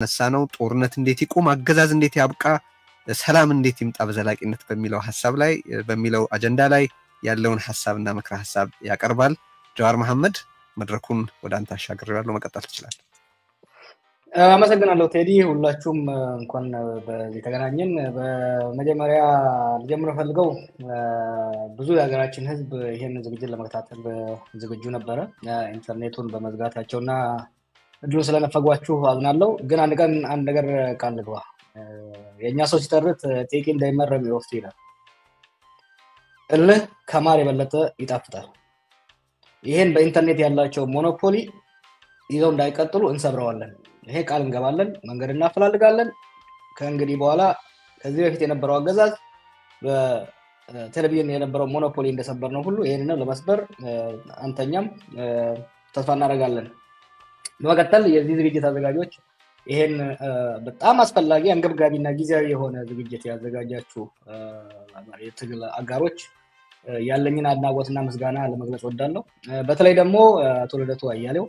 ነሳነው ጦርነት እንዴት ይቆም አገዛዝ እንዴት ያብቃ ሰላም እንዴት ይምጣ በዘላቂነት በሚለው ሐሳብ ላይ በሚለው አጀንዳ ላይ ያለውን ሐሳብና ምክረ ሐሳብ ያቀርባል ጀዋር መሐመድ መድረኩን ወደ አንተ አሻግሬያለሁ መቀጠል ትችላለህ አመሰግናለሁ ቴዲ ሁላችሁም እንኳን በዚህ ተገናኘን በመጀመሪያ ልጀምር ፈልገው ብዙ የሀገራችን ህዝብ ይሄን ዝግጅት ለመከታተል ዝግጁ ነበረ ኢንተርኔቱን በመዝጋታቸውና እድሉ ስለነፈጓችሁ አዝናለሁ ግን አንድ ነገር ቃል ልግባ የኛ ሰው ሲተርት ጤቂ እንዳይመረም ይወፍት ይላል እልህ ከማር የበለጠ ይጣፍጣል ይሄን በኢንተርኔት ያላቸው ሞኖፖሊ ይዘው እንዳይቀጥሉ እንሰብረዋለን ይሄ ቃል እንገባለን መንገድ እናፈላልጋለን ከእንግዲህ በኋላ ከዚህ በፊት የነበረው አገዛዝ በቴሌቪዥን የነበረው ሞኖፖሊ እንደሰበር ነው ሁሉ ይሄንን ለመስበር አንተኛም ተስፋ እናደርጋለን በመቀጠል የዚህ ዝግጅት አዘጋጆች ይሄን በጣም አስፈላጊ አንገብጋቢና ጊዜያዊ የሆነ ዝግጅት ያዘጋጃችሁ የትግል አጋሮች ያለኝን አድናቆትና ምስጋና ለመግለጽ ወዳለሁ በተለይ ደግሞ አቶ ልደቱ አያሌው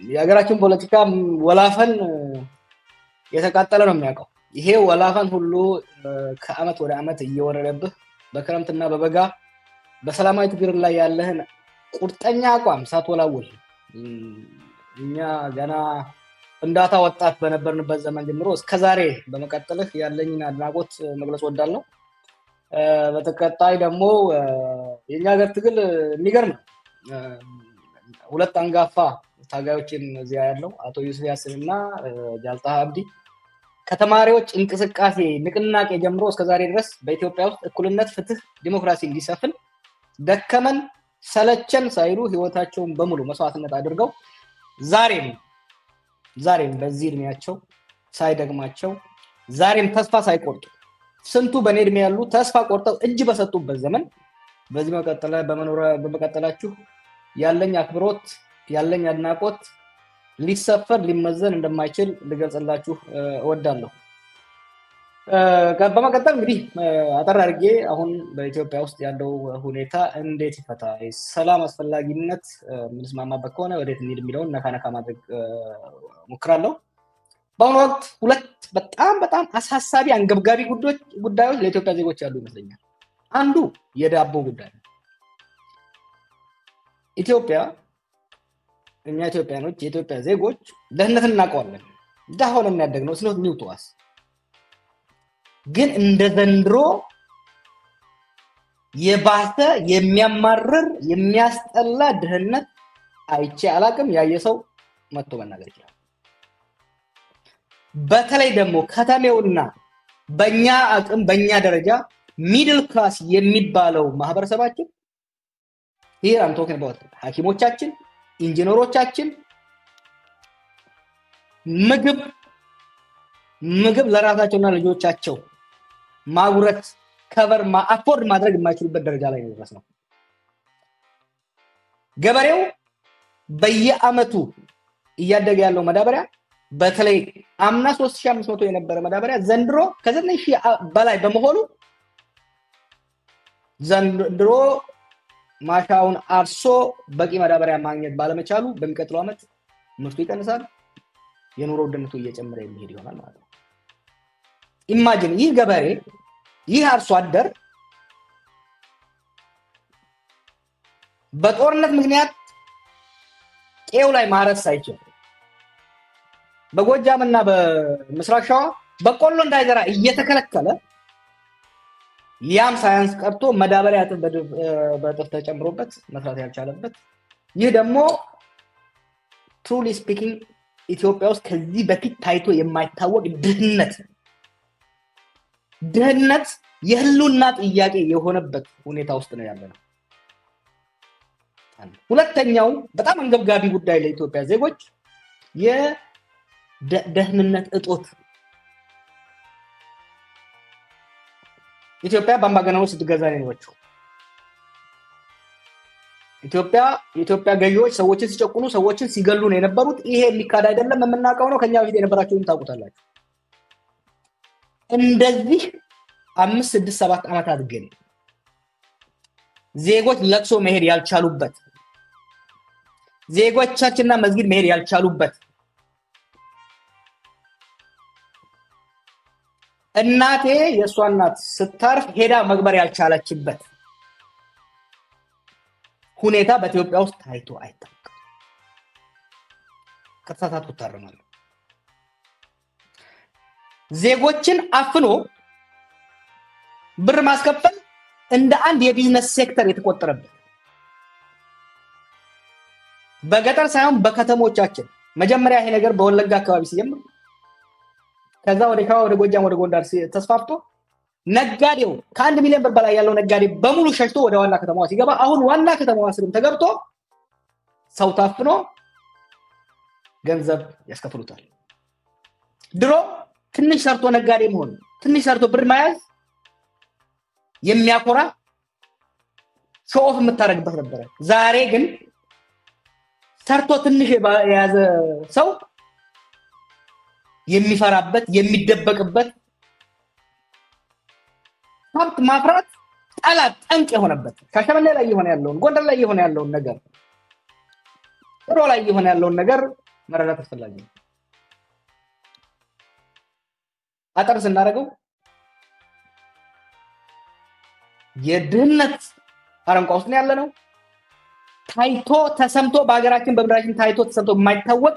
የሀገራችን ፖለቲካ ወላፈን የተቃጠለ ነው የሚያውቀው ይሄ ወላፈን ሁሉ ከአመት ወደ አመት እየወረደብህ በክረምትና በበጋ በሰላማዊ ትግል ላይ ያለህን ቁርጠኛ አቋም ሳትወላውል እኛ ገና ፍንዳታ ወጣት በነበርንበት ዘመን ጀምሮ እስከዛሬ በመቀጠልህ ያለኝን አድናቆት መግለጽ ወዳለሁ በተከታይ ደግሞ የኛ ሀገር ትግል የሚገርም ሁለት አንጋፋ ታጋዮችን እዚያ ያለው አቶ ዩሱፍ ያስንና ጃልታ አብዲ ከተማሪዎች እንቅስቃሴ ንቅናቄ ጀምሮ እስከዛሬ ድረስ በኢትዮጵያ ውስጥ እኩልነት ፍትህ ዲሞክራሲ እንዲሰፍን ደከመን ሰለቸን ሳይሉ ህይወታቸውን በሙሉ መስዋዕትነት አድርገው ዛሬም በዚህ እድሜያቸው ሳይደግማቸው ዛሬም ተስፋ ሳይቆርጡ ስንቱ በኔ እድሜ ያሉ ተስፋ ቆርጠው እጅ በሰጡበት ዘመን በዚህ በመቀጠላችሁ ያለኝ አክብሮት ያለኝ አድናቆት ሊሰፈር ሊመዘን እንደማይችል ልገልጽላችሁ እወዳለሁ በመቀጠል እንግዲህ አጠር አድርጌ አሁን በኢትዮጵያ ውስጥ ያለው ሁኔታ እንዴት ይፈታ ሰላም አስፈላጊነት ምንስማማበት ከሆነ ወዴት እንሂድ የሚለውን ነካነካ ማድረግ ሞክራለሁ በአሁኑ ወቅት ሁለት በጣም አሳሳቢ አንገብጋቢ ጉዳዮች ለኢትዮጵያ ዜጎች ያሉ ይመስለኛል አንዱ የዳቦ ጉዳይ ኢትዮጵያ እኛ ኢትዮጵያኖች የኢትዮጵያ ዜጎች ደህንነትን እናውቀዋለን ዳሆነ የሚያደግነው ስለሆነ ኒውቶዋስ ግን እንደ ዘንድሮ የባሰ የሚያማርር የሚያስጠላ ድህነት አይቼ አላቅም ያየሰው መጥቶ መናገር ይችላል በተለይ ደግሞ ከተሜውና በእኛ አቅም በእኛ ደረጃ ሚድል ክላስ የሚባለው ማህበረሰባችን here I'm talking about ሐኪሞቻችን ኢንጂነሮቻችን ምግብ ለራሳቸውና ልጆቻቸው ማጉረት ከቨር አፎርድ ማድረግ የማይችሉበት ደረጃ ላይ ነው ገበሬው በየአመቱ እያደገ ያለው መዳበሪያ በተለይ አምና 3500 የነበረ መዳበሪያ ዘንድሮ ከ9000 በላይ በመሆኑ ዘንድሮ ማሻውን አርሶ በቂ መዳበሪያ ማግኘት ባለመቻሉ በሚቀጥለው አመት ምርቱ ይቀንሳል የኑሮ ውድነቱ እየጨመረ የሚሄድ ይሆናል ማለት ነው ኢማጂን ይህ ገበሬ ይህ አርሶ አደር በጦርነት ምክንያት ቄው ላይ ማረስ ሳይችል በጎጃምና በምስራቅ ሸዋ በቆሎ እንዳይዘራ እየተከለከለ ያም ሳይንስ ቀርቶ መዳበሪያ በጥፍ ተጨምሮበት መስራት ያልቻለበት ይህ ደግሞ truly speaking ኢትዮጵያ ውስጥ ከዚህ በፊት ታይቶ የማይታወቅ ድህነት የህልውና ጥያቄ የሆነበት ሁኔታ ውስጥ ነው ያለነው ሁለተኛው በጣም አንገብጋቢ ጉዳይ ለኢትዮጵያ ዜጎች የደህንነት እጦት ኢትዮጵያ በአምባገነኖች ስትገዛ ነው የኖረችው ኢትዮጵያ ገዢዎች ሰዎችን ሲጨቁኑ ሰዎችን ሲገሉ ነው የነበሩት ይሄ የሚካድ አይደለም የምናውቀው ነው ከኛ በፊት የነበራችሁን ታውቁታላችሁ እንደዚህ 5 6 7 አመታት ግን ዜጎች ለቅሶ መሄድ ያልቻሉበት ዜጎቻችንና መስጊድ መሄድ ያልቻሉበት እናቴ የሷ እናት ስታርፍ ሄዳ መግበር ያልቻለችበት ሁኔታ በኢትዮጵያ ውስጥ ታይቶ አይታወቅም። ከተሳሳትኩ ታርማለሁ። ዜጎችን አፍኖ ብር ማስከፈል እንደ አንድ የቢዝነስ ሴክተር የተቆጠረበት በገጠር ሳይሆን በከተሞቻችን መጀመሪያ ይሄ ነገር በወለጋ አካባቢ ሲጀምር ከዛ ወደ ካዋ ወደ ጎጃም ወደ ጎንደር ተስፋፍቶ ነጋዴው ከ1 ሚሊዮን ብር በላይ ያለው ነጋዴ በሙሉ ሸሽቶ ወደ ዋና ከተማዋ ሲገባ አሁን ዋና ከተማዋ ስርም ተገብቶ ሰው ታፍኖ ገንዘብ ያስከፍሉታል። ድሮ ትንሽ ሰርቶ ነጋዴ መሆን ትንሽ ሰርቶ ብር መያዝ የሚያኮራ ሾፍ የምታረግበት ነበር። ዛሬ ግን ሰርቶ ትንሽ የያዘ ሰው የሚፈራበት የሚደበቅበት ሀብት ማፍራት ጠላት ጠንቅ የሆነበት ሻሸመኔ ላይ የሆነ ያለውን ጎንደር ላይ የሆነ ያለውን ነገር ጥሮ ላይ የሆነ ያለውን ነገር መረዳት አስፈላጊ ነው። አጠር ስናደርገው የድህነት አረንቋ ውስጥ ያለ ነው። ታይቶ ተሰምቶ በአገራችን በምድራችን ታይቶ ተሰምቶ የማይታወቅ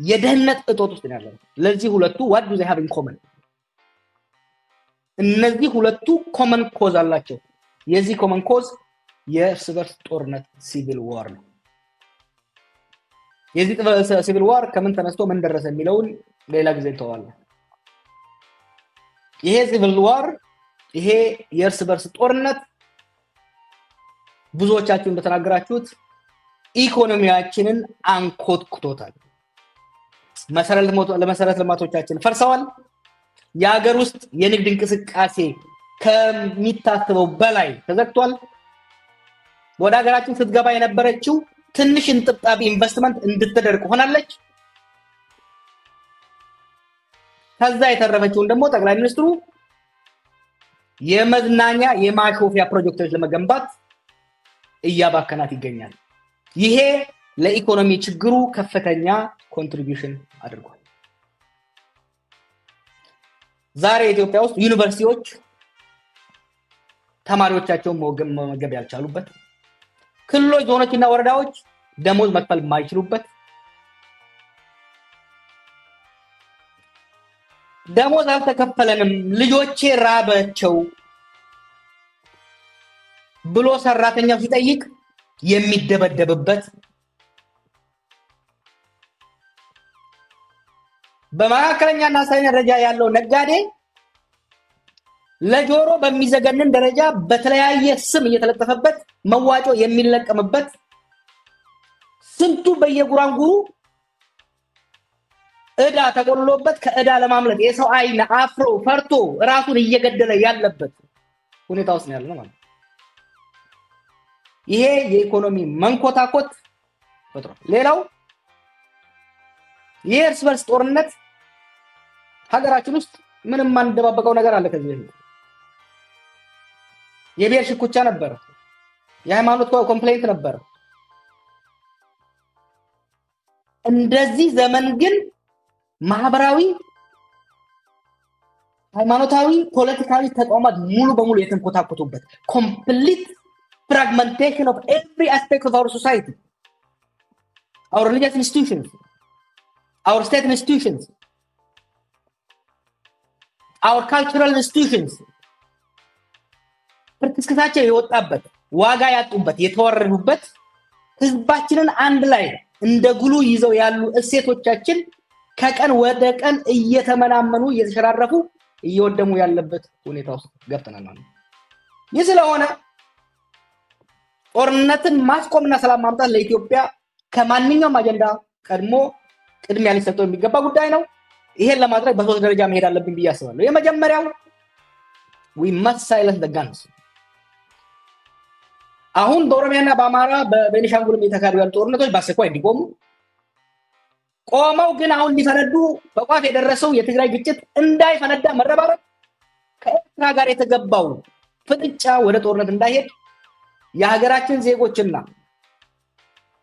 የድህነት እጦት ውስጥ ያለ ነው። ለዚህ ሁለቱ what do they have in common? እነዚህ ሁለቱ ኮመን ኮዝ አላቸው። የዚህ ኮመን ኮዝ የእርስ በርስ ጦርነት ሲቪል ዋር ነው። የዚህ ሲቪል ዋር ከምን ተነስቶ ምን ደረሰ የሚለውን ሌላ ጊዜ እንተዋለን። ይሄ ሲቪል ዋር ይሄ የእርስ በርስ ጦርነት ብዙዎቻችሁ እንደተናገራችሁት ኢኮኖሚያችንን አንኮትኩቶታል። መሰረተ ልማቶቻችን ፈርሰዋል። የሀገር ውስጥ የንግድ እንቅስቃሴ ከሚታሰበው በላይ ተዘግቷል። ወደ ሀገራችን ስትገባ የነበረችው ትንሽ እንጥብጣቢ ኢንቨስትመንት እንድትደርቅ ሆናለች። ከዛ የተረፈችውን ደግሞ ጠቅላይ ሚኒስትሩ የመዝናኛ የማሾፊያ ፕሮጀክቶች ለመገንባት እያባከናት ይገኛል። ይሄ ለኢኮኖሚ ችግሩ ከፍተኛ ኮንትሪቢዩሽን አድርጓል። ዛሬ ኢትዮጵያ ውስጥ ዩኒቨርሲቲዎች ተማሪዎቻቸውን መገብ ያልቻሉበት፣ ክልሎች ዞኖችና ወረዳዎች ደሞዝ መክፈል የማይችሉበት፣ ደሞዝ አልተከፈለንም ልጆቼ ራባቸው ብሎ ሰራተኛው ሲጠይቅ የሚደበደብበት፣ በመካከለኛና አነስተኛ ደረጃ ያለው ነጋዴ ለጆሮ በሚዘገንን ደረጃ በተለያየ ስም እየተለጠፈበት መዋጮ የሚለቀምበት፣ ስንቱ በየጉራንጉሩ እዳ ተቆልሎበት ከእዳ ለማምለጥ የሰው አይን አፍሮ ፈርቶ ራሱን እየገደለ ያለበት ሁኔታ ውስጥ ነው ያለው ማለት። ይሄ የኢኮኖሚ መንኮታኮት ፈጥሯል። ሌላው የእርስ በርስ ጦርነት ሀገራችን ውስጥ ምንም ማንደባበቀው ነገር አለ። ከዚህ በፊት የብሔር ሽኩቻ ነበር፣ የሃይማኖት ኮምፕሌንት ነበር። እንደዚህ ዘመን ግን ማህበራዊ፣ ሃይማኖታዊ፣ ፖለቲካዊ ተቋማት ሙሉ በሙሉ የተንኮታኮቱበት complete fragmentation of every aspect of our society, our religious institutions, our state institutions, our cultural institutions ፍርክስክሳቸው የወጣበት ዋጋ ያጡበት የተወረዱበት ህዝባችንን አንድ ላይ እንደ ጉሉ ይዘው ያሉ እሴቶቻችን ከቀን ወደ ቀን እየተመናመኑ እየተሸራረፉ እየወደሙ ያለበት ሁኔታ ውስጥ ገብተናል ማለት ነው። ይህ ስለሆነ ጦርነትን ማስቆምና ሰላም ማምጣት ለኢትዮጵያ ከማንኛውም አጀንዳ ቀድሞ ቅድሚያ ሊሰጠው የሚገባ ጉዳይ ነው። ይሄን ለማድረግ በሶስት ደረጃ መሄድ አለብን ብዬ አስባለሁ። የመጀመሪያው we must silence the guns። አሁን በኦሮሚያና በአማራ በቤኒሻንጉልም የተካሄዱ ያሉ ጦርነቶች በአስቸኳይ እንዲቆሙ፣ ቆመው ግን አሁን ሊፈነዱ በቋፍ የደረሰው የትግራይ ግጭት እንዳይፈነዳ መረባረብ፣ ከኤርትራ ጋር የተገባው ፍጥጫ ወደ ጦርነት እንዳይሄድ የሀገራችን ዜጎችና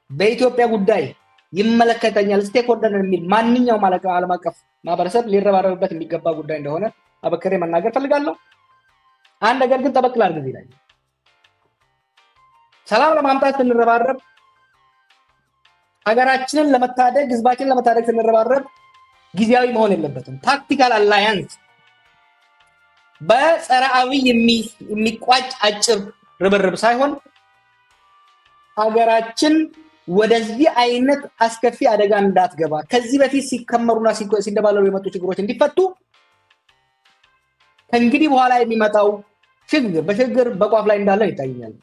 በኢትዮጵያ ጉዳይ ይመለከተኛል ስቴክሆልደር የሚል ማንኛውም ዓለም አቀፍ ማህበረሰብ ሊረባረብበት የሚገባ ጉዳይ እንደሆነ አበከሬ መናገር ፈልጋለሁ አንድ ነገር ግን ተበክላ አርግ ይላል ሰላም ለማምጣት እንረባረብ ሀገራችንን ለመታደግ ህዝባችንን ለመታደግ እንረባረብ ጊዜያዊ መሆን የለበትም ታክቲካል አላያንስ በጸራአዊ የሚቋጭ አጭር ርብርብ ሳይሆን ሀገራችን ወደዚህ አይነት አስከፊ አደጋ እንዳትገባ ከዚህ በፊት ሲከመሩና ሲደባለሉ የመጡ ችግሮች እንዲፈቱ ከእንግዲህ በኋላ የሚመጣው ችግር በችግር በቋፍ ላይ እንዳለ ይታያል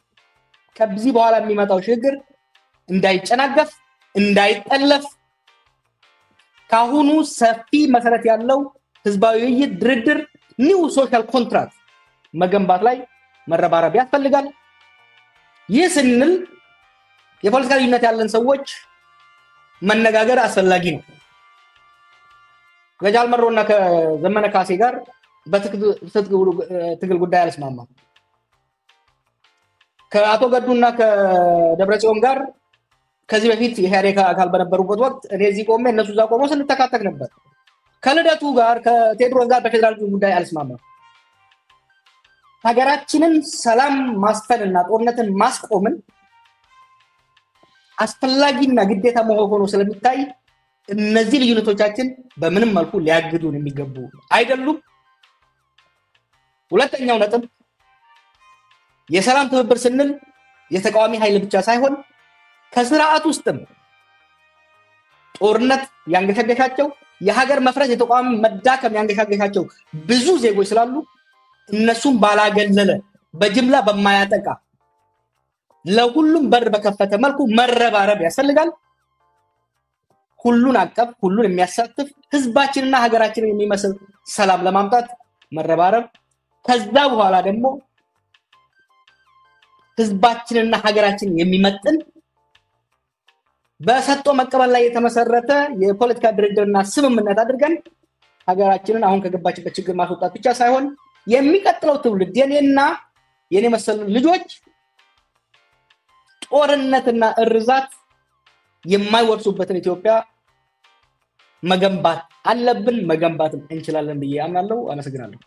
ከዚህ በኋላ የሚመጣው ችግር እንዳይጨናገፍ እንዳይጠለፍ ካሁኑ ሰፊ መሰረት ያለው ህዝባዊ ውይይት ድርድር ኒው ሶሻል ኮንትራክት መገንባት ላይ መረባረብ ያስፈልጋል ይህ ስንል የፖለቲካ ልዩነት ያለን ሰዎች መነጋገር አስፈላጊ ነው ገጃል መሮና ከዘመነ ካሴ ጋር በትግል ጉዳይ አልስማማ ከአቶ ገዱና ከደብረጽዮን ጋር ከዚህ በፊት የኢህአዴግ አካል በነበሩበት ወቅት እኔ እዚህ ቆሜ እነሱ እዛ ቆመው ስንተካተክ ነበር ከልደቱ ጋር ከቴድሮስ ጋር በፌደራል ጉዳይ አልስማማ ሀገራችንን ሰላም ማስፈንና ጦርነትን ማስቆምን አስፈላጊና ግዴታ መሆኑ ስለሚታይ እነዚህ ልዩነቶቻችን በምንም መልኩ ሊያግዱን የሚገቡ አይደሉም ሁለተኛው ነጥብ የሰላም ትብብር ስንል የተቃዋሚ ኃይል ብቻ ሳይሆን ከስርዓት ውስጥም ጦርነት ያንገሸገሻቸው የሀገር መፍረስ የተቋም መዳከም ያንገሸገሻቸው ብዙ ዜጎች ስላሉ እነሱም ባላገለለ በጅምላ በማያጠቃ ለሁሉም በር በከፈተ መልኩ መረባረብ ያስፈልጋል ሁሉን አቀፍ ሁሉን የሚያሳትፍ ህዝባችንና ሀገራችንን የሚመስል ሰላም ለማምጣት መረባረብ ከዛ በኋላ ደግሞ ህዝባችንና ሀገራችንን የሚመጥን በሰጥቶ መቀበል ላይ የተመሰረተ የፖለቲካ ድርድርና ስምምነት አድርገን ሀገራችንን አሁን ከገባችበት ችግር ማስወጣት ብቻ ሳይሆን የሚቀጥለው ትውልድ የኔና የኔ መሰል ልጆች ጦርነትና እርዛት የማይወርሱበትን ኢትዮጵያ መገንባት አለብን መገንባትም እንችላለን ብዬ አምናለሁ አመሰግናለሁ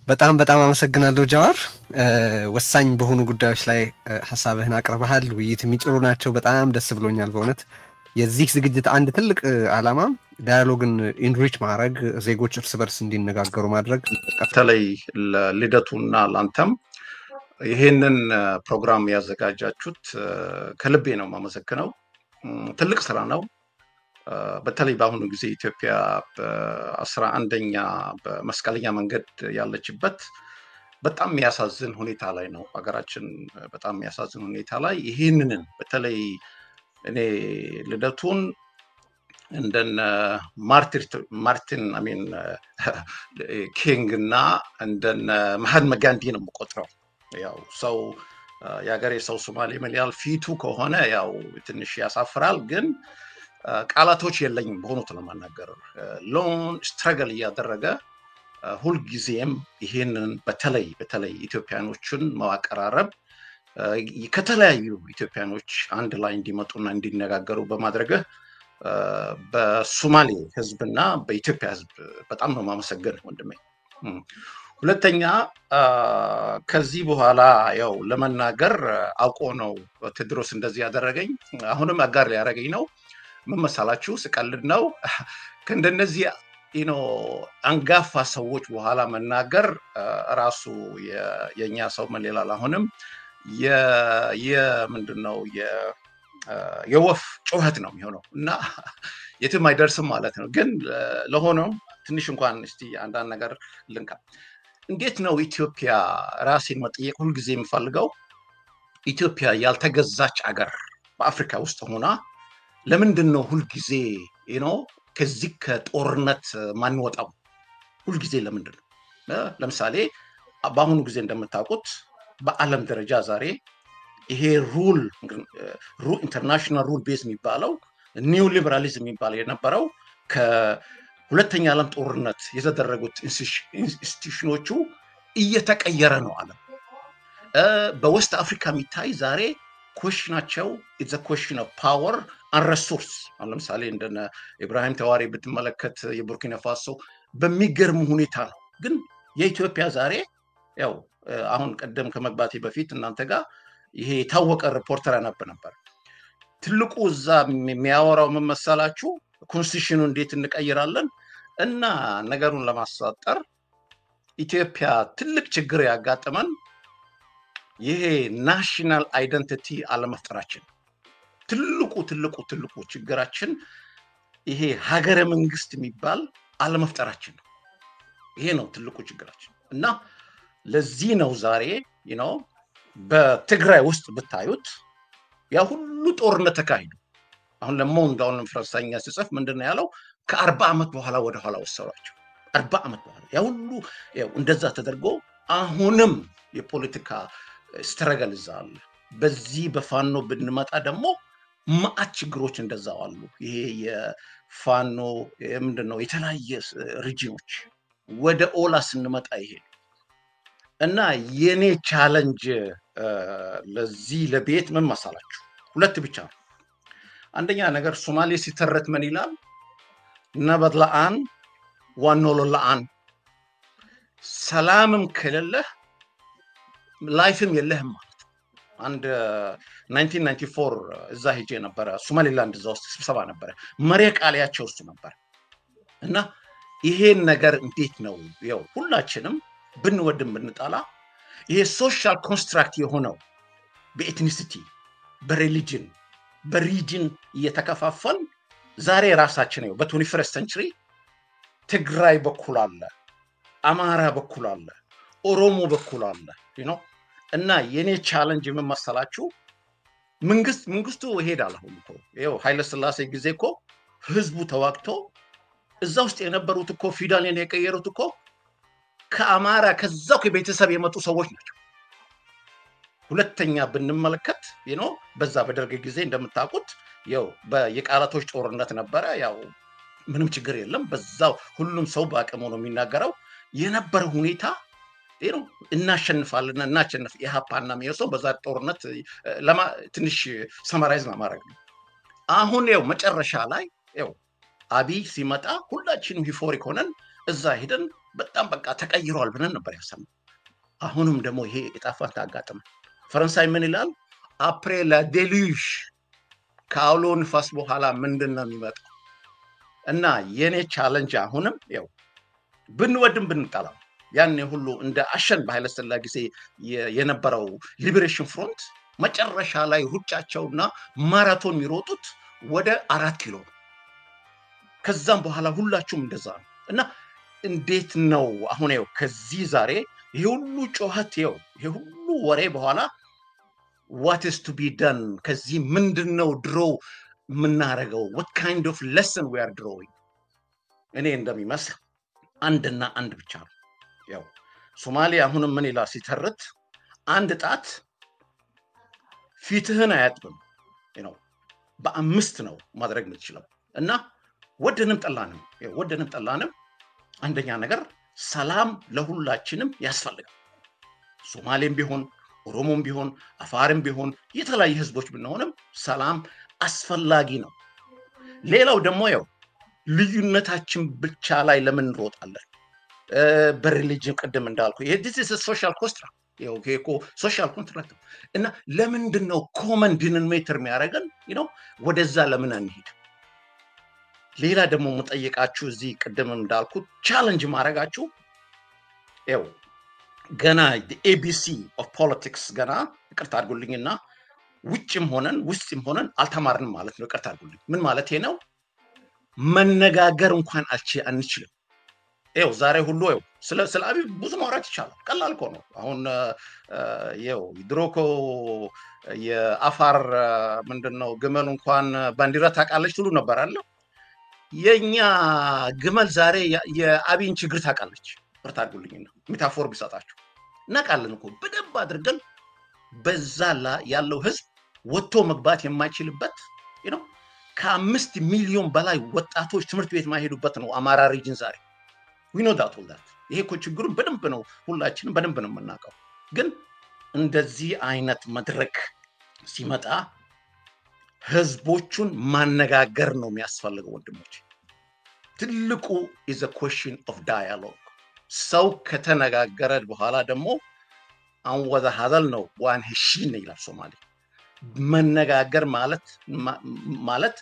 በጣም አመሰግናለሁ ጃዋር ወሳኝ በሆኑ ጉዳዮች ላይ ሐሳብህን አቅርበሃል ውይይት የሚጥሩ ናቸው በጣም ደስ ብሎኛል በእውነት የዚህ ዝግጅት አንድ ትልቅ ዓላማ ዳያሎግን ኢንሪች ማድረግ ዜጎች እርስ በርስ እንዲነጋገሩ ማድረግ በተለይ ለልደቱና ላንተም ይሄንን ፕሮግራም ያዘጋጃችሁት ከልቤ ነው ማመሰግነው ትልቅ ስራ ነው በተለይ በአሁኑ ጊዜ ኢትዮጵያ በ11ኛ በመስቀለኛ መንገድ ያለችበት በጣም የሚያሳዝን ሁኔታ ላይ ነው ሀገራችን በጣም የሚያሳዝን ሁኔታ ላይ ይሄንን በተለይ እኔ ልደቱን እንደነ ማርቲን አሚን ኪንግ እና እንደነ መሐመድ ጋንዲ ነው የምቆጥረው ያው ሰው ያገሬ ሰው ሶማሌ መሊያል ፊቱ ከሆነ ያው ትንሽ ያሳፍራል ግን ቃላቶች የለኝም በሆኑት ለማናገር ሎን ስትራግል ያደረገ ሁሉ ጊዜም ይሄንን በተለይ ኢትዮጵያኖችን ማቀራረብ ከተለያዩ ኢትዮጵያኖች አንድ ላይ እንዲመጡና እንዲነጋገሩ በማድረግ በሶማሌ ህዝብና በኢትዮጵያ ህዝብ በጣም ነው ማመሰገን ወንድሜ ሁለተኛ ከዚህ በኋላ ያው ለመናገር አውቆ ነው ቴድሮስ እንደዚህ ያደረገኝ አሁንም አጋር ያደረገኝ ነው ምን መሰላችሁ ስቀልድ ነው ከእንደነዚህ አንጋፋ ሰዎች በኋላ መናገር ራሱ የኛ ሰው መሌላል አሁንም ምንድነው የወፍ ጩኸት ነው የሚሆነው እና የትም አይደርስም ማለት ነው ግን ለሆነው ትንሽ እንኳን እስቲ አንዳንድ ነገር ልንካ እንዴት ነው ኢትዮጵያ ራሴን መጠየቅ ሁሉ ጊዜ የምፈልገው ኢትዮጵያ ያልተገዛች አገር በአፍሪካ ውስጥ ሆና ለምንድነው ሁሉ ጊዜ ከዚህ ከጦርነት ማንወጣው ሁሉ ጊዜ ለምንድነው ለምሳሌ በአሁኑ ጊዜ እንደምታውቁት በአለም ደረጃ ዛሬ ይሄ ሩል ኢንተርናሽናል ሩል ቤዝ የሚባለው ኒው ሊበራሊዝም የሚባለው የነበረው ከሁለተኛ ዓለም ጦርነት የተደረጉት ኢንስቲትዩሽኖቹ እየተቀየረ ነው አለ በዌስት አፍሪካ የሚታይ ዛሬ ኩዌሽናቸው it's a question of power and resource ለምሳሌ እንደነ ኢብራሂም ተዋሪ ብትመለከት የቡርኪና ፋሶ በሚገርም ሁኔታ ነው። ግን የኢትዮጵያ ዛሬ ያው አሁን ቀደም ከመግባቴ በፊት እናንተ ጋር ይሄ የታወቀ ሪፖርተር ነበር ትልቁ እዛ የሚያወራው ምን መሰላችሁ ኮንስቲቱሽኑ እንዴት እንቀይራለን እና ነገሩን ለማሳጠር ኢትዮጵያ ትልቅ ችግር ያጋጠመን ይሄ ናሽናል አይደንቲቲ አለመፍጠራችን ትልቁ ችግራችን ይሄ ሀገረ መንግስት የሚባል አለመፍጠራችን ነው። ይሄ ነው ትልቁ ችግራችን እና ለዚህ ነው ዛሬ በትግራይ ውስጥ ብታዩት ያ ሁሉ ጦርነት ተካሂዱ። አሁን ለሞንዳውን ፍራንሳይኛ ሲጽፍ ምንድነው ያለው ከ40 ዓመት በኋላ ወደ ኋላ ወሰዷቸው። 40 ዓመት በኋላ ያ ሁሉ እንደዛ ተደርጎ አሁንም የፖለቲካ ስትራግል ይዛል። በዚህ በፋኖ ብንመጣ ደግሞ ማአት ችግሮች እንደዛው አሉ። ይሄ የፋኖ ምንድነው የተለያየ ሪጂኖች ወደ ኦላ ስንመጣ ይሄ እና የኔ ቻሌንጅ ለዚህ ለቤት ምን መሰላችሁ ሁለት ብቻ ነው። አንደኛ ነገር ሶማሌ ሲተረት ምን ይላል ነበድላአን ዋኖሎላአን ሰላምም ከሌለህ ላይፍም የለህም ማለት አንድ 1994 እዛ ሄጄ ነበር ሶማሊላንድ እዛ ውስጥ ስብሰባ ነበር መሪ ቃሊያቸው ውስጥ ነበር እና ይሄን ነገር እንዴት ነው ያው ሁላችንም ብንወድም ብንጣላ ይሄ ሶሻል ኮንስትራክት የሆነው በኤትኒሲቲ በሪሊጅን በሪጅን እየተከፋፈል ዛሬ ራሳችን ነው በ21st century ትግራይ በኩል አለ አማራ በኩል አለ ኦሮሞ በኩል አለ እና የኔ ቻሌንጅ ምን መሰላችሁ መንግስቱ ይሄዳል አሁን እኮ ይሄው ኃይለ ሥላሴ ጊዜ እኮ ህዝቡ ተዋግቶ እዛ ውስጥ የነበሩት እኮ ፊውዳልን የቀየሩት እኮ ከአማራ ከዛው ከቤተሰብ የመጡ ሰዎች ናቸው። ሁለተኛ ብንመለከት በዛ በደርግ ጊዜ እንደምታውቁት ያው በየቃላቶች ጦርነት ነበረ ያው ምንም ችግር የለም በዛው ሁሉም ሰው በአቅሙ ነው የሚናገረው የነበረ ሁኔታ እናሸንፋለን እናሸንፍ የሃፓና ሚዮሶ በዛ ጦርነት ትንሽ ሰማራይዝ ማድረግ ነው። አሁን ያው መጨረሻ ላይ ያው አብይ ሲመጣ ሁላችንም ዩፎሪክ ሆነን እዛ ሄደን በጣም በቃ ተቀይሯል ብለን ነበር ያሰብነው። አሁንም ደግሞ ይሄ እጣፋት አጋጠመ። ፈረንሳይ ምን ይላል après la déluge ከአውሎ ንፋስ በኋላ ምንድነው የሚመጣው እና የኔ ቻሌንጅ አሁንም ያው ብንወድም ብንጣላም ያኔ ሁሉ እንደ አሸን በኃይለ ሥላሴ ጊዜ የነበረው ሊበሬሽን ፍሮንት መጨረሻ ላይ ሩጫቸውና ማራቶን የሚሮጡት ወደ 4 ኪሎ ከዛም በኋላ ሁላችሁም እንደዛ ነው እና እንዴት ነው አሁን ያው ከዚህ ዛሬ ይሄ ሁሉ ጮህት ይሄ ሁሉ ወሬ በኋላ what is to be done ከዚህ ምንድነው ድሮ ምናረጋው what kind of lesson we are drawing እኔ እንደሚመስል አንድና አንድ ብቻ ነው ያው ሶማሌ አሁንም ምን ይላል ሲተርት አንድ ጣት ፊትህን አያጥብም በአምስት ነው ማድረግ የምትችለው እና ወደንም ጠላንም አንደኛ ነገር ሰላም ለሁላችንም ያስፈልጋል። ሶማሌም ቢሆን ኦሮሞም ቢሆን አፋርም ቢሆን የተለያየ ህዝቦች ብንሆንም ሰላም አስፈላጊ ነው። ሌላው ደግሞ ያው ልዩነታችን ብቻ ላይ ለምን እንሮጣለን በሪሊጅን ቀደም እንዳልኩ ይሄ this is a social construct ይሄኮ social contract እና ለምንድነው common denominator የሚያደርገን ወደዛ ለምን አንሄድ? ሌላ ደግሞ መጠየቃችሁ እዚህ ቀደም እንዳልኩ ቻሌንጅ ማድረጋችሁ ገና the ABC of politics ገና ይቅርታ አድርጉልኝና ውጭም ሆነን አልተማርንም ማለት ነው። ይቅርታ አድርጉልኝ ምን ማለት ነው? መነጋገር እንኳን አንችልም። ዛሬ ሁሉ ስለ አብይ ብዙ ማውራት ይቻላል። ቀላል እኮ ነው። አሁን ድሮኮ የአፋር ምንድነው ግመል እንኳን ባንዲራ ታውቃለች ትሉ ነበር አለ። የኛ ግመል ዛሬ የአብይን ችግር ታውቃለች። ብርታጉልኝና ሜታፎር ቢሰጣችሁ እናውቃለን እኮ በደንብ አድርገን በዛላ ያለው ህዝብ ወጥቶ መግባት የማይችልበት ከ5 ሚሊዮን በላይ ወጣቶች ትምህርት ቤት ማይሄዱበት ነው አማራ ሪጅን ዛሬ we know that all that ይሄ እኮ ችግሩን በደንብ ነው ሁላችንም በደንብ ነው የምናውቀው። ግን እንደዚህ አይነት መድረክ ሲመጣ ህዝቦቹን ማነጋገር ነው የሚያስፈልገው ወንድሞች። ትልቁ is a question of dialogue ሰው ከተነጋገረ በኋላ ደግሞ አንወዛ ሀዘል ነው ዋን ህሺን ይላል ሶማሌ መነጋገር ማለት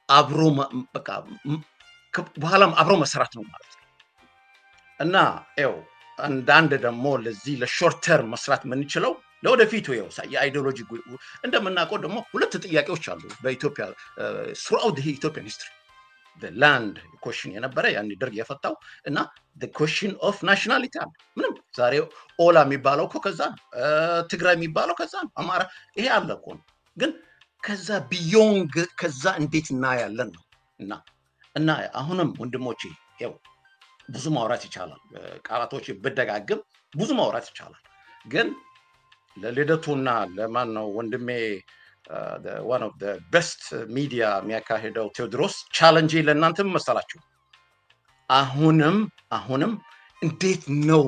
አብሮ በቃ በኋላም አብሮ መስራት ነው ማለት ነው እና አንዳንድ ደግሞ ለዚህ ለሾርት ተርም መስራት የምንችለው ለወደፊቱ የአይዲዮሎጂ እንደምናውቀው ደግሞ ሁለት ጥያቄዎች አሉ በኢትዮጵያ throughout the Ethiopian history the land question የነበረ ያን ድርግ የፈታው እና the question of nationality ምንም ዛሬ ኦላ የሚባለው ከዛ ትግራይ የሚባለው ከዛ አማራ ይሄ አለ እኮ ግን ከዛ ቢዮንግ ከዛ እንዴት እናያለን ነው እና አሁንም ወንድሞቼ ብዙ ማውራት ይቻላል ቃላቶች በደጋግም ብዙ ማውራት ይቻላል ግን ለልደቱና ለማን ነው ወንድሜ one of the best media የሚያካሂደው ቴዎድሮስ ቻሌንጅ ለእናንተም መሰላችሁ አሁንም እንዴት ነው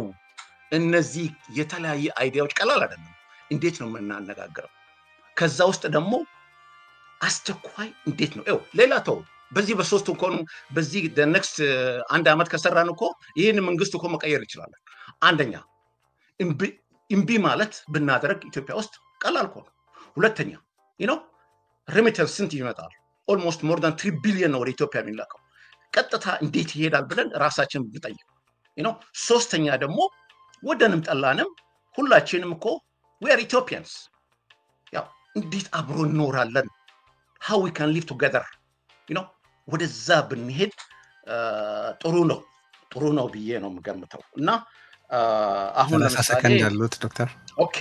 እነዚህ የተለያየ አይዲያዎች ቀላል አይደለም እንዴት ነው የምናነጋገረው ከዛ ውስጥ ደግሞ አስተኳይ እንዴት ነው ሌላ ተው በዚህ በሶስቱ እኮ በዚህ the next አንድ አመት ከሰራን እኮ ይሄን መንግስት እኮ መቀየር ይችላል አንደኛ እምቢ ማለት ብናደርግ ኢትዮጵያ ውስጥ ቀላል እኮ ሁለተኛ remittance ስንት ይመጣል almost more than 3 billion ነው ወደ ኢትዮጵያ የሚላከው ቀጥታ እንዴት ይሄዳል ብለን ራሳችን ብንጠይቅ ሶስተኛ ደግሞ ወደንም ጠላንም ሁላችንም እኮ we are Ethiopians እንዴት አብሮ እንኖራለን how we can live together ወደዛ ብንሄድ ጥሩ ነው ብዬ ነው የምገምተው እና አሁን ለሰከንድ ያሉት ዶክተር ኦኬ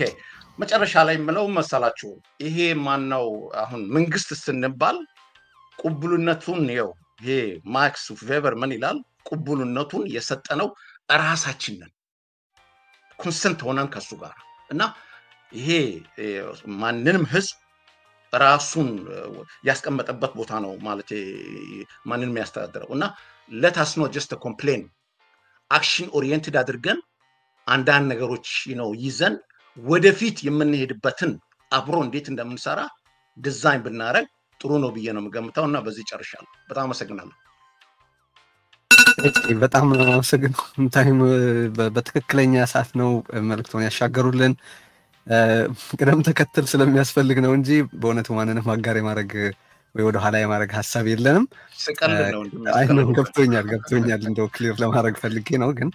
መጨረሻ ላይ ምለው መሰላችሁ ይሄ ማን ነው አሁን መንግስት ስንባል ቁብሉነቱን ይሄ ማክስ ቬቨር ምን ይላል ቁብሉነቱን የሰጠነው ራሳችን ነን ኮንሰንት ሆነን ከሱ ጋር እና ይሄ ማንንም ህዝብ ራሱን ያስቀመጠበት ቦታ ነው ማለት ማንንም ያስተዳድረው እና let us not just complain action oriented አድርገን አንዳንድ ነገሮች ይዘን ወደፊት የምንሄድበትን አብሮ እንዴት እንደምንሰራ ዲዛይን ብናረግ ጥሩ ነው ብዬ ነው የምገምተውና በዚህ ጨርሻለሁ በጣም አመሰግናለሁ በጣም አመሰግናለሁ ታይም በትክክለኛ ሰዓት ነው መልክቶን ያሻገሩልን ቅደም ተከተል ስለሚያስፈልግ ነው እንጂ በእውነቱ ማንንም አጋር የማድረግ ወይ ወደ ኋላ የማድረግ ሐሳብ የለንም ስቀልድ ነው አይነው ገብቶኛል እንደው ክሊር ለማድረግ ፈልጌ ነው ግን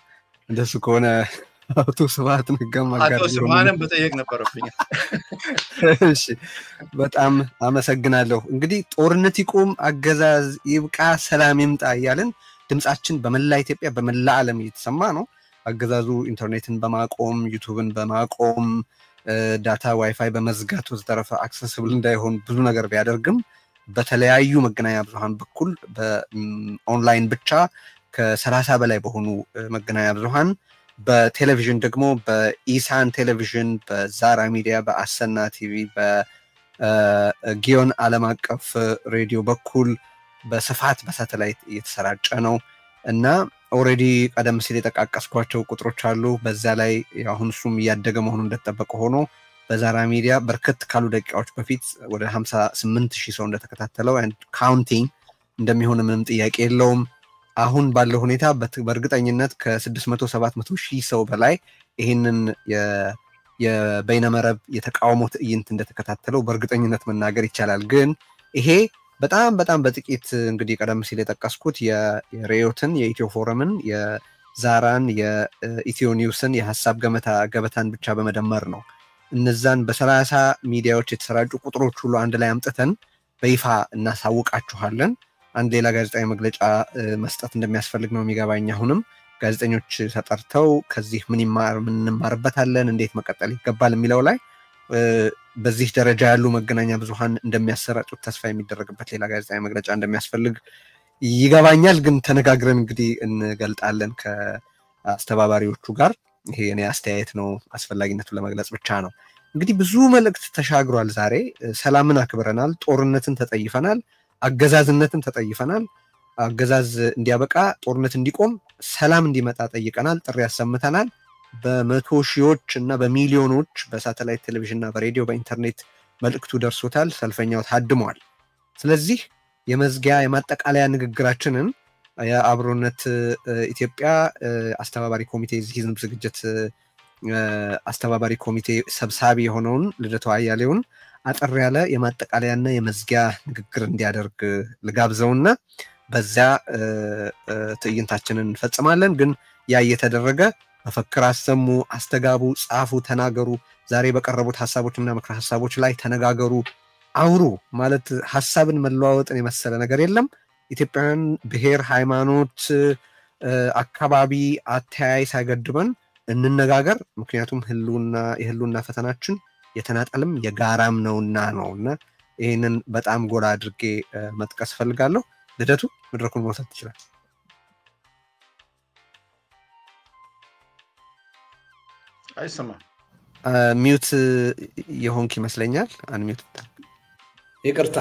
እንደሱ ከሆነ አቶ ስብሐት ንገም አጋር አቶ ስብሐትን በጠየቅ ነበርብኝ እሺ በጣም አመሰግናለሁ እንግዲህ ጦርነት ይቆም አገዛዝ ይብቃ ሰላም ይምጣ ያለን ድምጻችን በመላ ኢትዮጵያ በመላ ዓለም እየተሰማ ነው አገዛዙ ኢንተርኔትን በማቆም ዩቲዩብን በማቆም ዳታ ዋይፋይ በመዝጋት ወዘተረፈ አክሰሲብል እንዳይሆን ብዙ ነገር ቢያደርግም በተለያዩ መገናኛ ብዙሃን በኩል በኦንላይን ብቻ ከ30 በላይ በሆኑ መገናኛ ብዙሃን በቴሌቪዥን ደግሞ በኢሳን ቴሌቪዥን በዛራ ሚዲያ በአሰና ቲቪ በጊዮን ዓለም አቀፍ ሬዲዮ በኩል በስፋት በሳተላይት እየተሰራጨ ነው እና ኦሬዲ ቀደም ሲል የተቃቀስኳቸው ቁጥሮች አሉ በዛ ላይ አሁን ሱም ያደገ መሆኑ እንደተጠበቀ ሆኖ በዛራ ሚዲያ በርከት ካሉ ደቂቃዎች በፊት ወደ 58000 ሰው እንደተከታተለው and counting እንደሚሆን ምንም ጥያቄ የለውም አሁን ባለው ሁኔታ በእርግጠኝነት ከ600 700 ሺህ ሰው በላይ ይሄንን የበይነመረብ የተቃውሞ ትዕይንት እንደተከታተለው በእርግጠኝነት መናገር ይቻላል ግን ይሄ በጣም በጥቂት እንግዲህ ቀደም ሲል የተጠቀስኩት የሬዮትን የኢትዮ ፎረምን የዛራን የኢትዮ ኒውስን የሐሳብ ገበታን ብቻ በመደመር ነው እነዛን በ30 ሚዲያዎች የተሰራጩ ቁጥሮች ሁሉ አንድ ላይ አምጥተን በይፋ እናሳውቃችኋለን አንድ ሌላ ጋዜጣዊ መግለጫ መስጠት እንደሚያስፈልግ ነው የሚገባኝ አሁንም ጋዜጠኞች ተጠርተው ከዚህ ምን እንማርበታለን እንዴት መቀጠል ይገባል የሚለው ላይ በዚህ ደረጃ ያሉ መገናኛ ብዙሃን እንደሚያሰራጩት ተስፋ የሚደረግበት ሌላ ጋዜጣዊ መግለጫ እንደሚያስፈልግ ይገባኛል ግን ተነጋግረን እንግዲህ እንገልጣለን ከአስተባባሪዎቹ ጋር ይሄ የኔ አስተያየት ነው አስፈላጊነቱን ለመግለጽ ብቻ ነው እንግዲህ ብዙ መልእክት ተሻግሯል ዛሬ ሰላምን አክብረናል ጦርነትን ተጠይፈናል አገዛዝነትን ተጠይፈናል አገዛዝ እንዲያበቃ ጦርነት እንዲቆም ሰላም እንዲመጣ ጠይቀናል ጥሪ ያሰምተናል በመቶ ሺዎች እና በሚሊዮኖች በሳተላይት ቴሌቪዥን እና በሬዲዮ በኢንተርኔት መልእክቱ ደርሶታል ሰልፈኛው ታድሟል ስለዚህ የመዝጊያ የማጠቃለያ ንግግራችንን የአብሮነት ኢትዮጵያ አስተባባሪ ኮሚቴ ህዝብ ዝግጅት አስተባባሪ ኮሚቴ ሰብሳቢ የሆነውን ልደቱ አያሌውን አጠር ያለ የማጠቃለያና የመዝጊያ ንግግር እንዲያደርግ ልጋብዘውና በዛ ትዕይንታችንን እንፈጽማለን። ግን ያ እየተደረገ መፈክር አሰሙ፣ አስተጋቡ፣ ጻፉ፣ ተናገሩ፣ ዛሬ በቀረቡት ሐሳቦችና ምክረ ሐሳቦች ላይ ተነጋገሩ፣ አውሩ ማለት ሐሳብን መለዋወጥን የመሰለ ነገር የለም። ኢትዮጵያውያን ብሔር፣ ሃይማኖት፣ አካባቢ፣ አተያይ ሳይገድበን እንነጋገር። ምክንያቱም የህልውና ፈተናችን የተናጠልም የጋራም ነውና ነውና ይህንን በጣም ጎላ አድርጌ መጥቀስ ፈልጋለሁ። ልደቱ መድረኩን መውሰድ ትችላል። አይሰማም። ሚውት የሆንክ ይመስለኛል። አንሚውት ይቅርታ።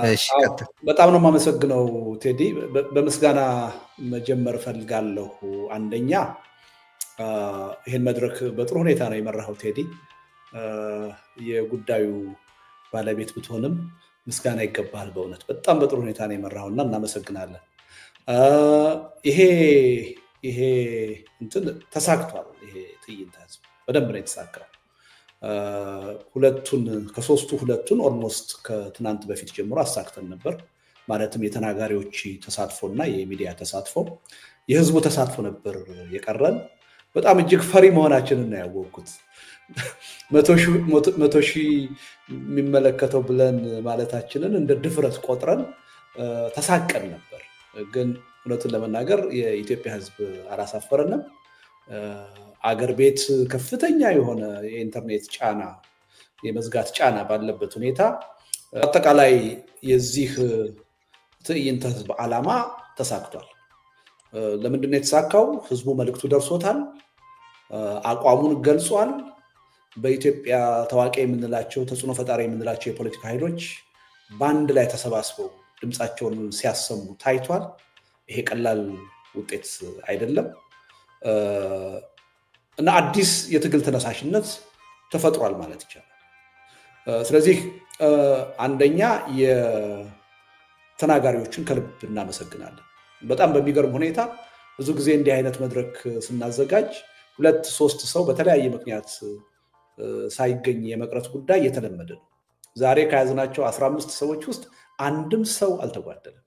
እሺ ቀጥል። በጣም ነው የማመሰግነው ቴዲ። በምስጋና መጀመር ፈልጋለሁ። አንደኛ ይሄን መድረክ በጥሩ ሁኔታ ነው የመራኸው ቴዲ። የጉዳዩ ባለቤት ብትሆንም ምስጋና ይገባል። በእውነት በጣም በጥሩ ሁኔታ ነው የመራኸውና እናመሰግናለን። ይሄ እንትን ተሳክቷል። ይሄ ትዕይንተ ህዝብ በደንብ ነው የተሳካው። ከሶስቱ ሁለቱን ኦልሞስት ከትናንት በፊት ጀምሮ አሳክተን ነበር። ማለትም የተናጋሪዎች ተሳትፎና የሚዲያ ተሳትፎ፣ የህዝቡ ተሳትፎ ነበር የቀረን። በጣም እጅግ ፈሪ መሆናችንን ነው ያወቅኩት። 100,000 የሚመለከተው ብለን ማለታችንን እንደ ድፍረት ቆጥረን ተሳቀን ነበር። ግን እውነቱን ለመናገር የኢትዮጵያ ህዝብ አላሳፈረንም። አገር ቤት ከፍተኛ የሆነ የኢንተርኔት ጫና፣ የመዝጋት ጫና ባለበት ሁኔታ አጠቃላይ የዚህ ትዕይንተ ህዝብ ዓላማ ተሳክቷል። ለምንድን ነው የተሳካው? ህዝቡ መልእክቱ ደርሶታል፣ አቋሙን ገልጿል። በኢትዮጵያ ታዋቂ የምንላቸው ተጽዕኖ ፈጣሪ የምንላቸው የፖለቲካ ኃይሎች በአንድ ላይ ተሰባስበው ድምጻቸውን ሲያሰሙ ታይቷል። ይሄ ቀላል ውጤት አይደለም እና አዲስ የትግል ተነሳሽነት ተፈጥሯል ማለት ይቻላል። ስለዚህ አንደኛ የተናጋሪዎችን ከልብ እናመሰግናለን። በጣም በሚገርም ሁኔታ ብዙ ጊዜ እንዲህ አይነት መድረክ ስናዘጋጅ 2-3 ሰው በተለያየ ምክንያት ሳይገኝ የመቅረት ጉዳይ የተለመደ ነው። ዛሬ ከያዝናቸው 15 ሰዎች ውስጥ አንድም ሰው አልተጓደለም።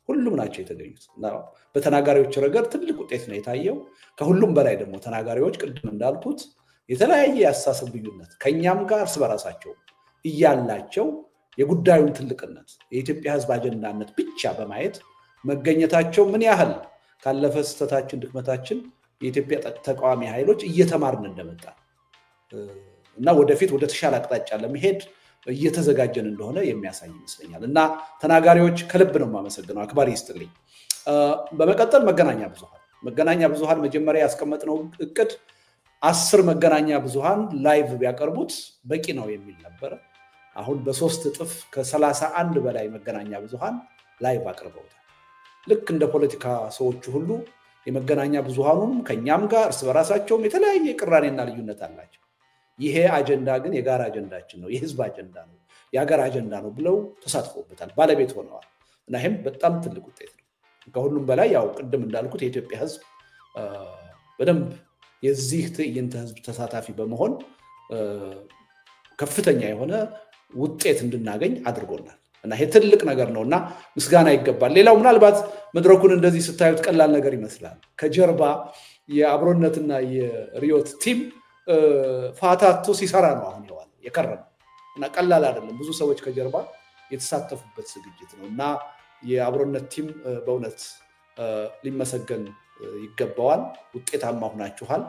ሁሉም ናቸው የተገኙት። በተናጋሪዎች ረገድ ትልቅ ውጤት ነው የታየው። ከሁሉም በላይ ደግሞ ተናጋሪዎች ቅድም እንዳልኩት የተለያየ ያሳሰብ ልዩነት ከኛም ጋር እርስ በራሳቸው እያላቸው የጉዳዩን ትልቅነት የኢትዮጵያ ህዝብ አጀንዳነት ብቻ በማየት መገኘታቸው ምን ያህል ካለፈ ስተታችን ድክመታችን የኢትዮጵያ ተቃዋሚ ኃይሎች እየተማርን እንደመጣ እና ወደፊት ወደ ተሻለ አቅጣጫ ለመሄድ እየተዘጋጀን እንደሆነ የሚያሳይ ይመስለኛል። እና ተናጋሪዎች ከልብ ነው የማመሰግነው። አክባሪ ይስጥልኝ። በመቀጠል መገናኛ ብዙሃን መጀመሪያ ያስቀመጥነው እቅድ 10 መገናኛ ብዙሃን ላይቭ ቢያቀርቡት በቂ ነው የሚል ነበር። አሁን በ3 እጥፍ ከ31 በላይ መገናኛ ብዙሃን ላይቭ አቅርበውታል። ልክ እንደ ፖለቲካ ሰዎች ሁሉ የመገናኛ ብዙሃኑም ከኛም ጋር እርስ በራሳቸውም የተለያየ ቅራኔና ልዩነት አላቸው። ይሄ አጀንዳ ግን የጋራ አጀንዳችን ነው፣ የህዝብ አጀንዳ ነው፣ የሀገር አጀንዳ ነው ብለው ተሳትፎበታል፣ ባለቤት ሆነዋል። እና ይሄም በጣም ትልቅ ውጤት ነው። ከሁሉም በላይ ያው ቅድም እንዳልኩት የኢትዮጵያ ህዝብ በደንብ የዚህ ትዕይንተ ህዝብ ተሳታፊ በመሆን ከፍተኛ የሆነ ውጤት እንድናገኝ አድርጎናል። እና ይሄ ትልቅ ነገር ነውና ምስጋና ይገባል። ሌላው ምናልባት መድረኩን እንደዚህ ስታዩት ቀላል ነገር ይመስላል። ከጀርባ የአብሮነትና የሪዮት ቲም ፋታቶ ሲሰራ ነው አሁን የከረመው እና ቀላል አይደለም። ብዙ ሰዎች ከጀርባ የተሳተፉበት ዝግጅት ነው እና የአብሮነት ቲም በእውነት ሊመሰገን ይገባዋል። ውጤታማ ሆናችኋል።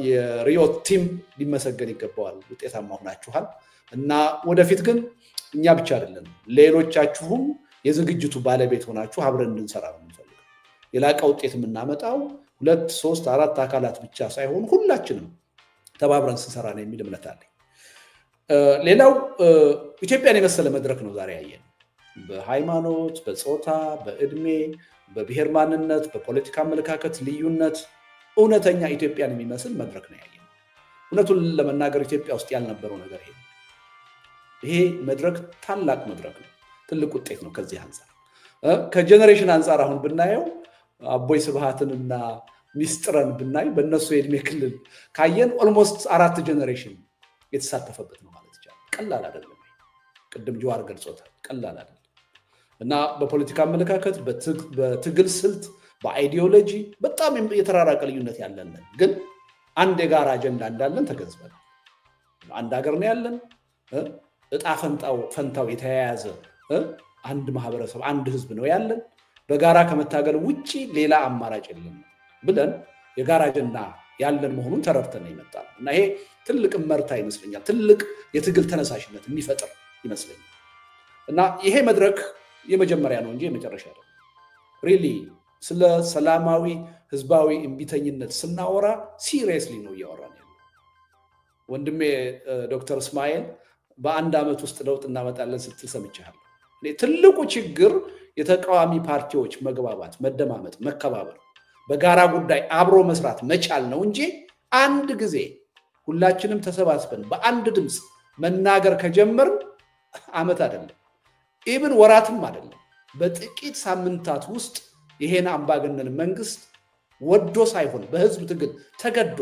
የሪዮት ቲም ሊመሰገን ይገባዋል። ውጤታማ ሆናችኋል እና ወደፊት ግን እኛ ብቻ አይደለም ሌሎቻችሁም የዝግጅቱ ባለቤት ሆናችሁ አብረን እንድንሰራ ነው የምንፈልገው። የላቀ ውጤት የምናመጣው 2 3 4 አካላት ብቻ ሳይሆን ሁላችንም ተባብረን ስንሰራ ነው የሚል እምነት አለኝ። ሌላው ኢትዮጵያን የመሰለ መድረክ ነው ዛሬ ያየን። በሃይማኖት፣ በጾታ፣ በእድሜ፣ በብሔር ማንነት፣ በፖለቲካ አመለካከት ልዩነት እውነተኛ ኢትዮጵያን የሚመስል መድረክ ነው ያየን። እውነቱን ለመናገር ኢትዮጵያ ውስጥ ያልነበረው ነገር ይሄ መድረክ ታላቅ መድረክ ነው። ትልቅ ውጤት ነው ከዚህ አንፃር ከጀነሬሽን አንፃር አሁን ብናየው አቦይ ስብሃትንና ሚስጥረን ብናይ በእነሱ የእድሜ ክልል ካየን ኦልሞስት 4 ጀነሬሽን የተሳተፈበት ነው ማለት ይቻላል። ቀላል አይደለም። ቅድም ጀዋር ገልጾታል። ቀላል አይደለም እና በፖለቲካ አመለካከት በትግል ስልት በአይዲዮሎጂ በጣም የተራራቀ ልዩነት ያለን ግን አንድ የጋራ አጀንዳ እንዳለን ተገንዝበናል። አንድ ሀገር ነው ያለን እጣ ፈንታው የተያያዘ አንድ ማህበረሰብ አንድ ህዝብ ነው ያለን በጋራ ከመታገል ውጪ ሌላ አማራጭ የለም ብለን የጋራ አጀንዳ ያለን መሆኑን ተረድተን ይመጣል እና ይሄ ትልቅ መርታ ይመስለኛል ትልቅ የትግል ተነሳሽነት የሚፈጥር ይመስለኛል እና ይሄ መድረክ የመጀመሪያ ነው እንጂ የመጨረሻ አይደለም ሪሊ ስለ ሰላማዊ ህዝባዊ እንቢተኝነት ስናወራ ሲሪየስሊ ነው እያወራን ያለው ወንድሜ ዶክተር እስማኤል በአንድ አመት ውስጥ ለውጥ እናመጣለን ስትል ሰምቻለሁ እኔ ትልቁ ችግር የተቃዋሚ ፓርቲዎች መግባባት መደማመጥ መከባበር በጋራ ጉዳይ አብሮ መስራት መቻል ነው እንጂ አንድ ጊዜ ሁላችንም ተሰባስበን በአንድ ድምጽ መናገር ከጀመር አመት አይደለም ኢቭን ወራትም አይደለም በጥቂት ሳምንታት ውስጥ ይሄን አምባገነን መንግስት ወዶ ሳይሆን በህዝብ ትግል ተገዶ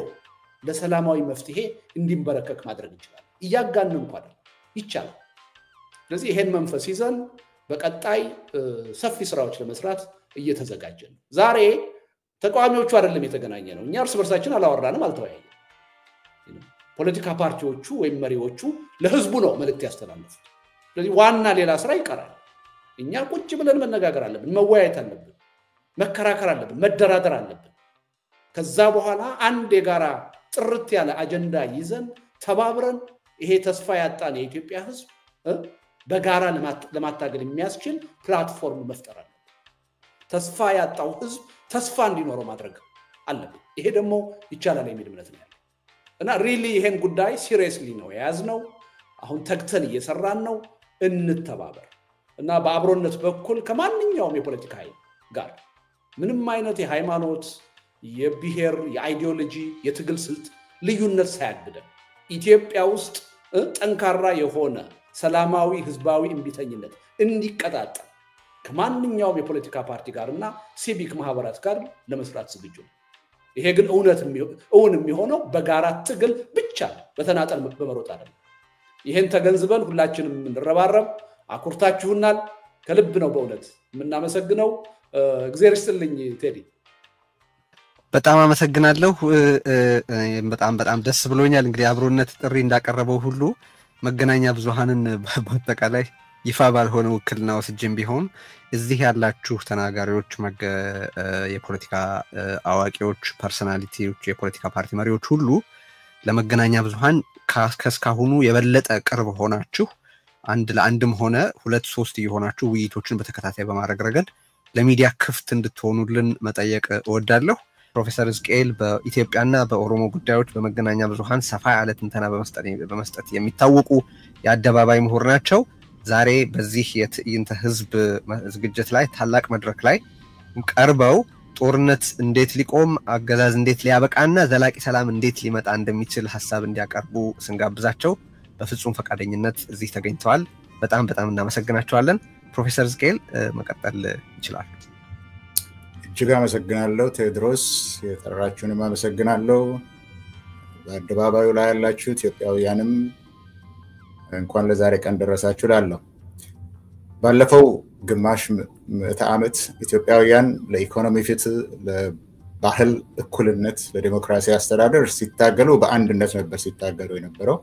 ለሰላማዊ መፍትሄ እንዲንበረከክ ማድረግ ይችላል እያጋነን እንኳን ይቻላል ስለዚህ ይሄን መንፈስ ይዘን በቀጣይ ሰፊ ስራዎች ለመስራት እየተዘጋጀን ዛሬ ተቃዋሚዎቹ አይደለም የተገናኘ ነው እኛ እርስ በርሳችን አላወራንም አልተወያየንም ፖለቲካ ፓርቲዎቹ ወይም መሪዎቹ ለህዝቡ ነው መልእክት ያስተላልፉት ስለዚህ ዋና ሌላ ስራ ይቀራል እኛ ቁጭ ብለን መነጋገር አለብን መወያየት አለብን መከራከር አለብን መደራደር አለብን ከዛ በኋላ አንድ የጋራ ጥርት ያለ አጀንዳ ይዘን ተባብረን ይሄ ተስፋ ያጣን የኢትዮጵያ ህዝብ በጋራ ለማታገል የሚያስችል ፕላትፎርም መፍጠር አለብን ተስፋ ያጣው ህዝብ ተስፋ እንዲኖረው ማድረግ አለብን ይሄ ደግሞ ይቻላል የሚል እምነት ነው ያለው እና ሪሊ ይሄን ጉዳይ ሲሪየስሊ ነው የያዝነው አሁን ተግተን እየሰራን ነው እንተባበር እና በአብሮነት በኩል ከማንኛውም የፖለቲካ ኃይል ጋር ምንም አይነት የሃይማኖት የብሔር የአይዲዮሎጂ የትግል ስልት ልዩነት ሳያግደን ኢትዮጵያ ውስጥ ጠንካራ የሆነ ሰላማዊ ህዝባዊ እንቢተኝነት እንዲቀጣጠል ከማንኛውም የፖለቲካ ፓርቲ ጋርና ሲቪክ ማህበራት ጋር ለመስራት ዝግጁ ነው ይሄ ግን እውን የሚሆነው በጋራ ትግል ብቻ በተናጠል በመሮጥ አይደለም ይሄን ተገንዝበን ሁላችንም እንረባረብ አኩርታችሁናል ከልብ ነው በእውነት የምናመሰግነው እግዚአብሔር ይስጥልኝ ቴዲ በጣም አመሰግናለሁ በጣም ደስ ብሎኛል እንግዲህ አብሮነት ጥሪ እንዳቀረበው ሁሉ መገናኛ ብዙሃንን በአጠቃላይ ይፋ ባልሆነ ውክልና ወስጅም ቢሆን እዚህ ያላችሁ ተናጋሪዎች የፖለቲካ አዋቂዎች ፐርሰናሊቲዎች የፖለቲካ ፓርቲ መሪዎች ሁሉ ለመገናኛ ብዙሃን ከስካሁኑ የበለጠ ቅርብ ሆናችሁ አንድ ለአንድም ሆነ 2-3 እየሆናችሁ ውይይቶችን በተከታታይ በማድረግ ረገድ ለሚዲያ ክፍት እንድትሆኑልን መጠየቅ እወዳለሁ ፕሮፌሰር ሕዝቅኤል በኢትዮጵያና በኦሮሞ ጉዳዮች በመገናኛ ብዙሃን ሰፋ ያለ ትንተና በመስጠት የሚታወቁ የአደባባይ ምሁር ናቸው ዛሬ በዚህ የትዕይንተ ህዝብ ዝግጅት ላይ ታላቅ መድረክ ላይ ቀርበው ጦርነት እንዴት ሊቆም አገዛዝ እንዴት ሊያበቃና ዘላቂ ሰላም እንዴት ሊመጣ እንደሚችል ሐሳብ እንዲያቀርቡ ስንጋብዛቸው በፍጹም ፈቃደኝነት እዚህ ተገኝተዋል በጣም እናመሰግናቸዋለን ፕሮፌሰር ሕዝቅኤል መቀጠል ይችላል እጅግ አመሰግናለሁ ቴዎድሮስ የተራራችሁንም አመሰግናለሁ በአደባባዩ ላይ ያላችሁ ኢትዮጵያውያንም እንኳን ለዛሬ ቀን ደረሳችሁ ላለው ባለፈው ግማሽ ምዕተ ዓመት ኢትዮጵያውያን ለኢኮኖሚ ፍትህ ለባህል እኩልነት ለዲሞክራሲ አስተዳደር ሲታገሉ በአንድነት ነበር ሲታገሉ የነበረው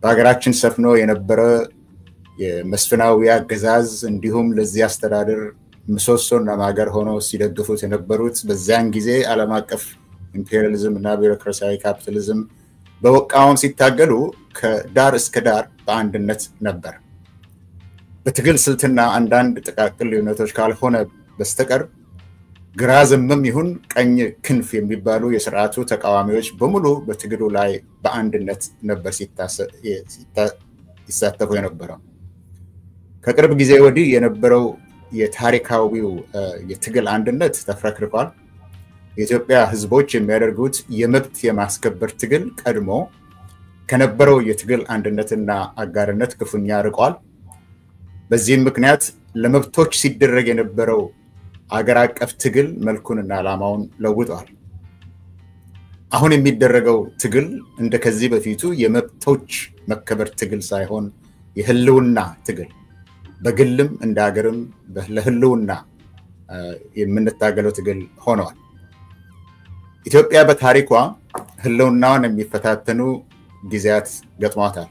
በአገራችን ሰፍኖ የነበረ የመስፍናዊ አገዛዝ እንዲሁም ለዚህ አስተዳደር ምሰሶና ማገር ሆኖ ሲደግፉት የነበሩት በዚያን ጊዜ ዓለም አቀፍ ኢምፔሪያሊዝም እና ቢሮክራሲያዊ ካፒታሊዝም በወቃውም ሲታገሉ ከዳር እስከ ዳር በአንድነት ነበር በትግል ስልትና አንዳንድ ጥቃቅን ልዩነቶች ካልሆነ በስተቀር ግራ ዘመም ይሁን ቀኝ ክንፍ የሚባሉ የሥርዓቱ ተቃዋሚዎች በሙሉ በትግሉ ላይ በአንድነት ነበር ሲሳተፉ የነበረው ከቅርብ ጊዜ ወዲህ የነበረው የታሪካዊው የትግል አንድነት ተፍረክርኳል የኢትዮጵያ ህዝቦች የሚያደርጉት የመብት የማስከበር ትግል ቀድሞ ከነበረው የትግል አንድነትና አጋርነት ክፉኛ ርቋል በዚህም ምክንያት ለመብቶች ሲደረግ የነበረው አገር አቀፍ ትግል መልኩንና ዓላማውን ለውጧል። አሁን የሚደረገው ትግል እንደከዚህ በፊቱ የመብቶች መከበር ትግል ሳይሆን የህልውና ትግል በግልም እንደ ሀገርም ለህልውና የምንታገለው ትግል ሆኗል። ኢትዮጵያ በታሪኳ ህልውናዋን የሚፈታተኑ ጊዜያት ገጥሟታል።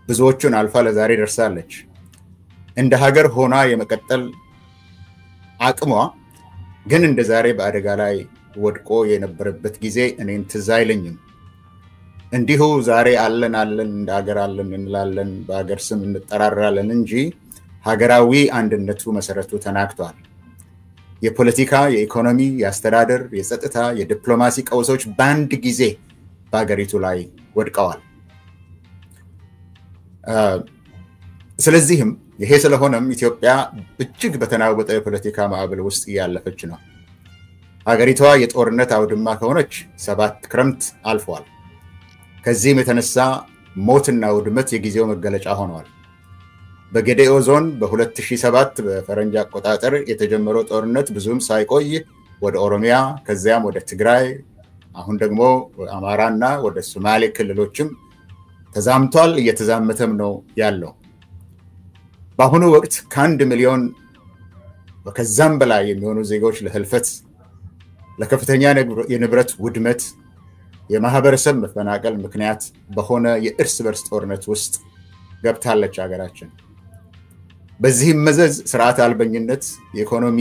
ብዙዎቹን አልፋ ለዛሬ ደርሳለች። እንደ ሀገር ሆና የመቀጠል አቅሟ ግን እንደ ዛሬ በአደጋ ላይ ወድቆ የነበረበት ጊዜ እኔን ትዝ አይለኝም። እንዲሁ ዛሬ አለን እንደ ሀገር አለን እንላለን፣ በሀገር ስም እንጠራራለን እንጂ ሀገራዊ አንድነቱ መሰረቱ ተናግቷል። የፖለቲካ፣ የኢኮኖሚ፣ የአስተዳደር፣ የጸጥታ፣ የዲፕሎማሲ ቀውሶች በአንድ ጊዜ በሀገሪቱ ላይ ወድቀዋል። ስለዚህም ይሄ ስለሆነም ኢትዮጵያ እጅግ በተናወጠ የፖለቲካ ማዕበል ውስጥ እያለፈች ነው። ሀገሪቷ የጦርነት አውድማ ከሆነች 7 ክረምት አልፏል። ከዚህም የተነሳ ሞትና ውድመት የጊዜው መገለጫ ሆነዋል። በጌዴኦ ዞን በ2007 በፈረንጅ አቆጣጠር የተጀመረው ጦርነት ብዙም ሳይቆይ ወደ ኦሮሚያ ከዚያም ወደ ትግራይ አሁን ደግሞ አማራና ወደ ሶማሌ ክልሎችም ተዛምቷል፣ እየተዛመተም ነው ያለው። በአሁኑ ወቅት ከ1 ሚሊዮን ከዛም በላይ የሚሆኑ ዜጎች ለህልፈት፣ ለከፍተኛ የንብረት ውድመት፣ የማህበረሰብ መፈናቀል ምክንያት በሆነ የእርስ በርስ ጦርነት ውስጥ ገብታለች ሀገራችን። በዚህም መዘዝ ስርዓት አልበኝነት፣ የኢኮኖሚ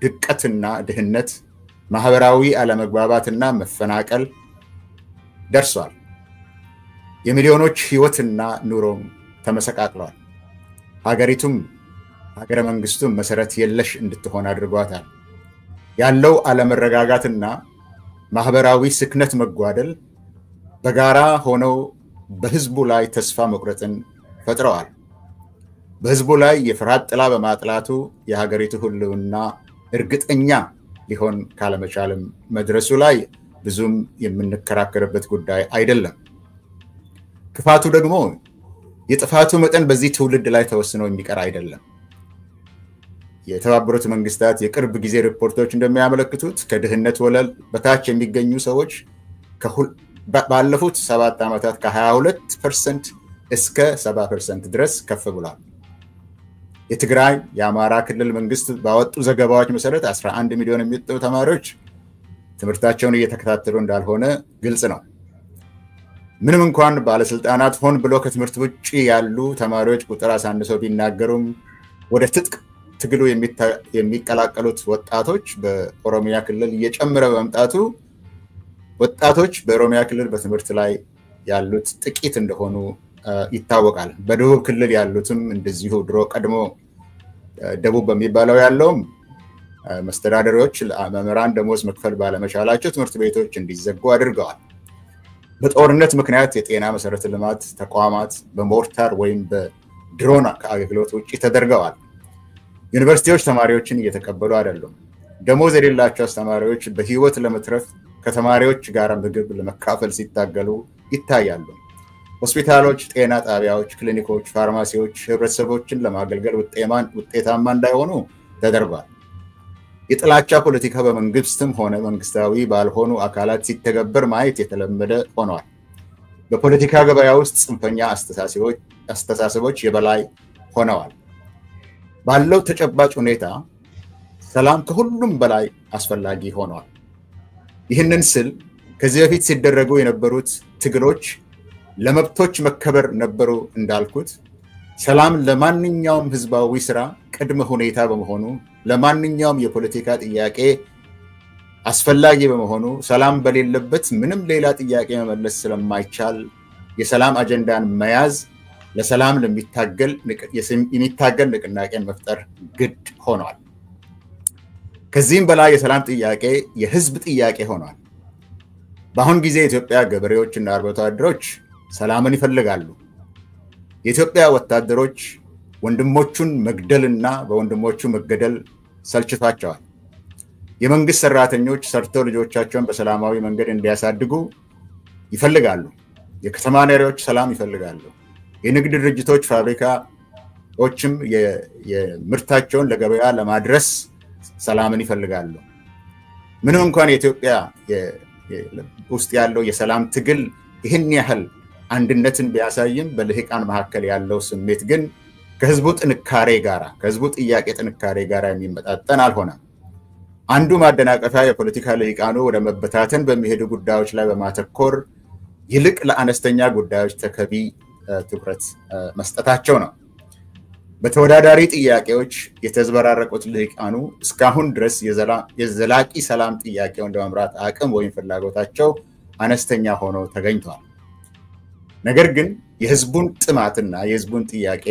ድቀትና ድህነት፣ ማህበራዊ አለመግባባትና መፈናቀል ደርሷል። የሚሊዮኖች ህይወትና ኑሮም ተመሰቃቅለዋል። ሀገሪቱም ሀገረ መንግስቱም መሰረት የለሽ እንድትሆን አድርጓታል። ያለው አለመረጋጋትና ማህበራዊ ስክነት መጓደል በጋራ ሆነው በህዝቡ ላይ ተስፋ መቁረጥን ፈጥረዋል። በህዝቡ ላይ የፍርሃት ጥላ በማጥላቱ የሀገሪቱ ህልውና እርግጠኛ ሊሆን ካለመቻልም መድረሱ ላይ ብዙም የምንከራከርበት ጉዳይ አይደለም። ክፋቱ ደግሞ የጥፋቱ መጠን በዚህ ትውልድ ላይ ተወስኖ የሚቀር አይደለም። የተባበሩት መንግስታት የቅርብ ጊዜ ሪፖርቶች እንደሚያመለክቱት ከድህነት ወለል በታች የሚገኙ ሰዎች ባለፉት 7 ዓመታት ከ22% እስከ 70% ድረስ ከፍ ብሏል። የትግራይ የአማራ ክልል መንግስት ባወጡ ዘገባዎች መሰረት 11 ሚሊዮን የሚጠጉ ተማሪዎች ትምህርታቸውን እየተከታተሉ እንዳልሆነ ግልጽ ነው። ምንም እንኳን ባለስልጣናት ሆን ብሎ ከትምህርት ውጪ ያሉ ተማሪዎች ቁጥር አሳንሰው ቢናገሩም ወደ ትጥቅ ትግሉ የሚቀላቀሉት ወጣቶች በኦሮሚያ ክልል እየጨመረ በመምጣቱ ወጣቶች በኦሮሚያ ክልል በትምህርት ላይ ያሉት ጥቂት እንደሆኑ ይታወቃል። በደቡብ ክልል ያሉትም እንደዚሁ ድሮ ቀድሞ ደቡብ በሚባለው ያለውም መስተዳደሮች ለመምህራን ደሞዝ መክፈል ባለመቻላቸው ትምህርት ቤቶች እንዲዘጉ አድርገዋል። በጦርነት ምክንያት የጤና መሰረተ ልማት ተቋማት በሞርታር ወይም በድሮን ከአገልግሎት ውጪ ተደርገዋል። ዩኒቨርሲቲዎች ተማሪዎችን እየተቀበሉ አይደሉም። ደሞዝ የሌላቸው አስተማሪዎች በህይወት ለመትረፍ ከተማሪዎች ጋር ምግብ ለመካፈል ሲታገሉ ይታያሉ። ሆስፒታሎች፣ ጤና ጣቢያዎች፣ ክሊኒኮች፣ ፋርማሲዎች ህብረተሰቦችን ለማገልገል ውጤታማ እንዳይሆኑ ተደርጓል። የጥላቻ ፖለቲካ በመንግስትም ሆነ መንግስታዊ ባልሆኑ አካላት ሲተገበር ማየት የተለመደ ሆኗል። በፖለቲካ ገበያ ውስጥ ጽንፈኛ አስተሳሰቦች የበላይ ሆነዋል። ባለው ተጨባጭ ሁኔታ ሰላም ከሁሉም በላይ አስፈላጊ ሆኗል። ይህንን ስል ከዚህ በፊት ሲደረጉ የነበሩት ትግሎች ለመብቶች መከበር ነበሩ እንዳልኩት፣ ሰላም ለማንኛውም ህዝባዊ ስራ ቅድመ ሁኔታ በመሆኑ ለማንኛውም የፖለቲካ ጥያቄ አስፈላጊ በመሆኑ ሰላም በሌለበት ምንም ሌላ ጥያቄ መመለስ ስለማይቻል የሰላም አጀንዳን መያዝ ለሰላም የሚታገል ንቅናቄን መፍጠር ግድ ሆኗል። ከዚህም በላይ የሰላም ጥያቄ የህዝብ ጥያቄ ሆኗል። በአሁን ጊዜ የኢትዮጵያ ገበሬዎችና አርብቶ አደሮች ሰላምን ይፈልጋሉ። የኢትዮጵያ ወታደሮች ወንድሞቹን መግደልና በወንድሞቹ መገደል ሰልችቷቸዋል። የመንግስት ሰራተኞች ሰርተው ልጆቻቸውን በሰላማዊ መንገድ እንዲያሳድጉ ይፈልጋሉ። የከተማ ነዋሪዎች ሰላም ይፈልጋሉ። የንግድ ድርጅቶች ፋብሪካ ኦችም የምርታቸውን ለገበያ ለማድረስ ሰላምን ይፈልጋሉ። ምንም እንኳን የኢትዮጵያ ውስጥ ያለው የሰላም ትግል ይህን ያህል አንድነትን ቢያሳይም በልሂቃን መካከል ያለው ስሜት ግን ከህዝቡ ጥንካሬ ጋራ ከህዝቡ ጥያቄ ጥንካሬ ጋራ የሚመጣጠን አልሆነም። አንዱ ማደናቀፊያ የፖለቲካ ልሂቃኑ ወደ መበታተን በሚሄዱ ጉዳዮች ላይ በማተኮር ይልቅ ለአነስተኛ ጉዳዮች ተገቢ ትኩረት መስጠታቸው ነው። በተወዳዳሪ ጥያቄዎች የተዝበራረቁት ልሂቃኑ እስካሁን ድረስ የዘላቂ ሰላም ጥያቄውን ለመምራት አቅም ወይም ፍላጎታቸው አነስተኛ ሆኖ ተገኝቷል። ነገር ግን የህዝቡን ጥማትና የህዝቡን ጥያቄ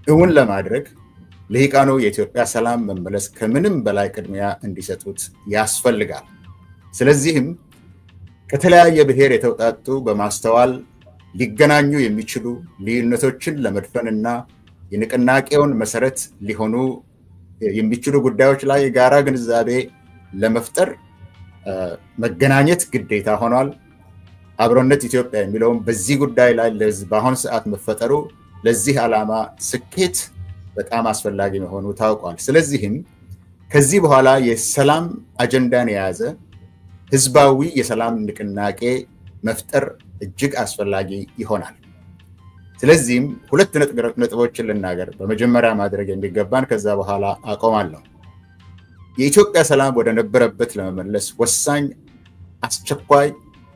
እውን ለማድረግ ልሂቃኑ የኢትዮጵያ ሰላም መመለስ ከምንም በላይ ቅድሚያ እንዲሰጡት ያስፈልጋል። ስለዚህም ከተለያየ ብሔር የተውጣጡ በማስተዋል ሊገናኙ የሚችሉ ልዩነቶችን ለመድፈንና የንቅናቄውን መሰረት ሊሆኑ የሚችሉ ጉዳዮች ላይ የጋራ ግንዛቤ ለመፍጠር መገናኘት ግዴታ ሆኗል። አብሮነት ኢትዮጵያ የሚለውን በዚህ ጉዳይ ላይ ለህዝብ በአሁኑ ሰዓት መፈጠሩ ለዚህ ዓላማ ስኬት በጣም አስፈላጊ መሆኑ ታውቋል። ስለዚህም ከዚህ በኋላ የሰላም አጀንዳን የያዘ ህዝባዊ የሰላም ንቅናቄ መፍጠር እጅግ አስፈላጊ ይሆናል። ስለዚህም ሁለት ነጥቦችን ልናገር በመጀመሪያ ማድረግ የሚገባን ከዛ በኋላ አቆማለሁ። የኢትዮጵያ ሰላም ወደ ነበረበት ለመመለስ ወሳኝ አስቸኳይ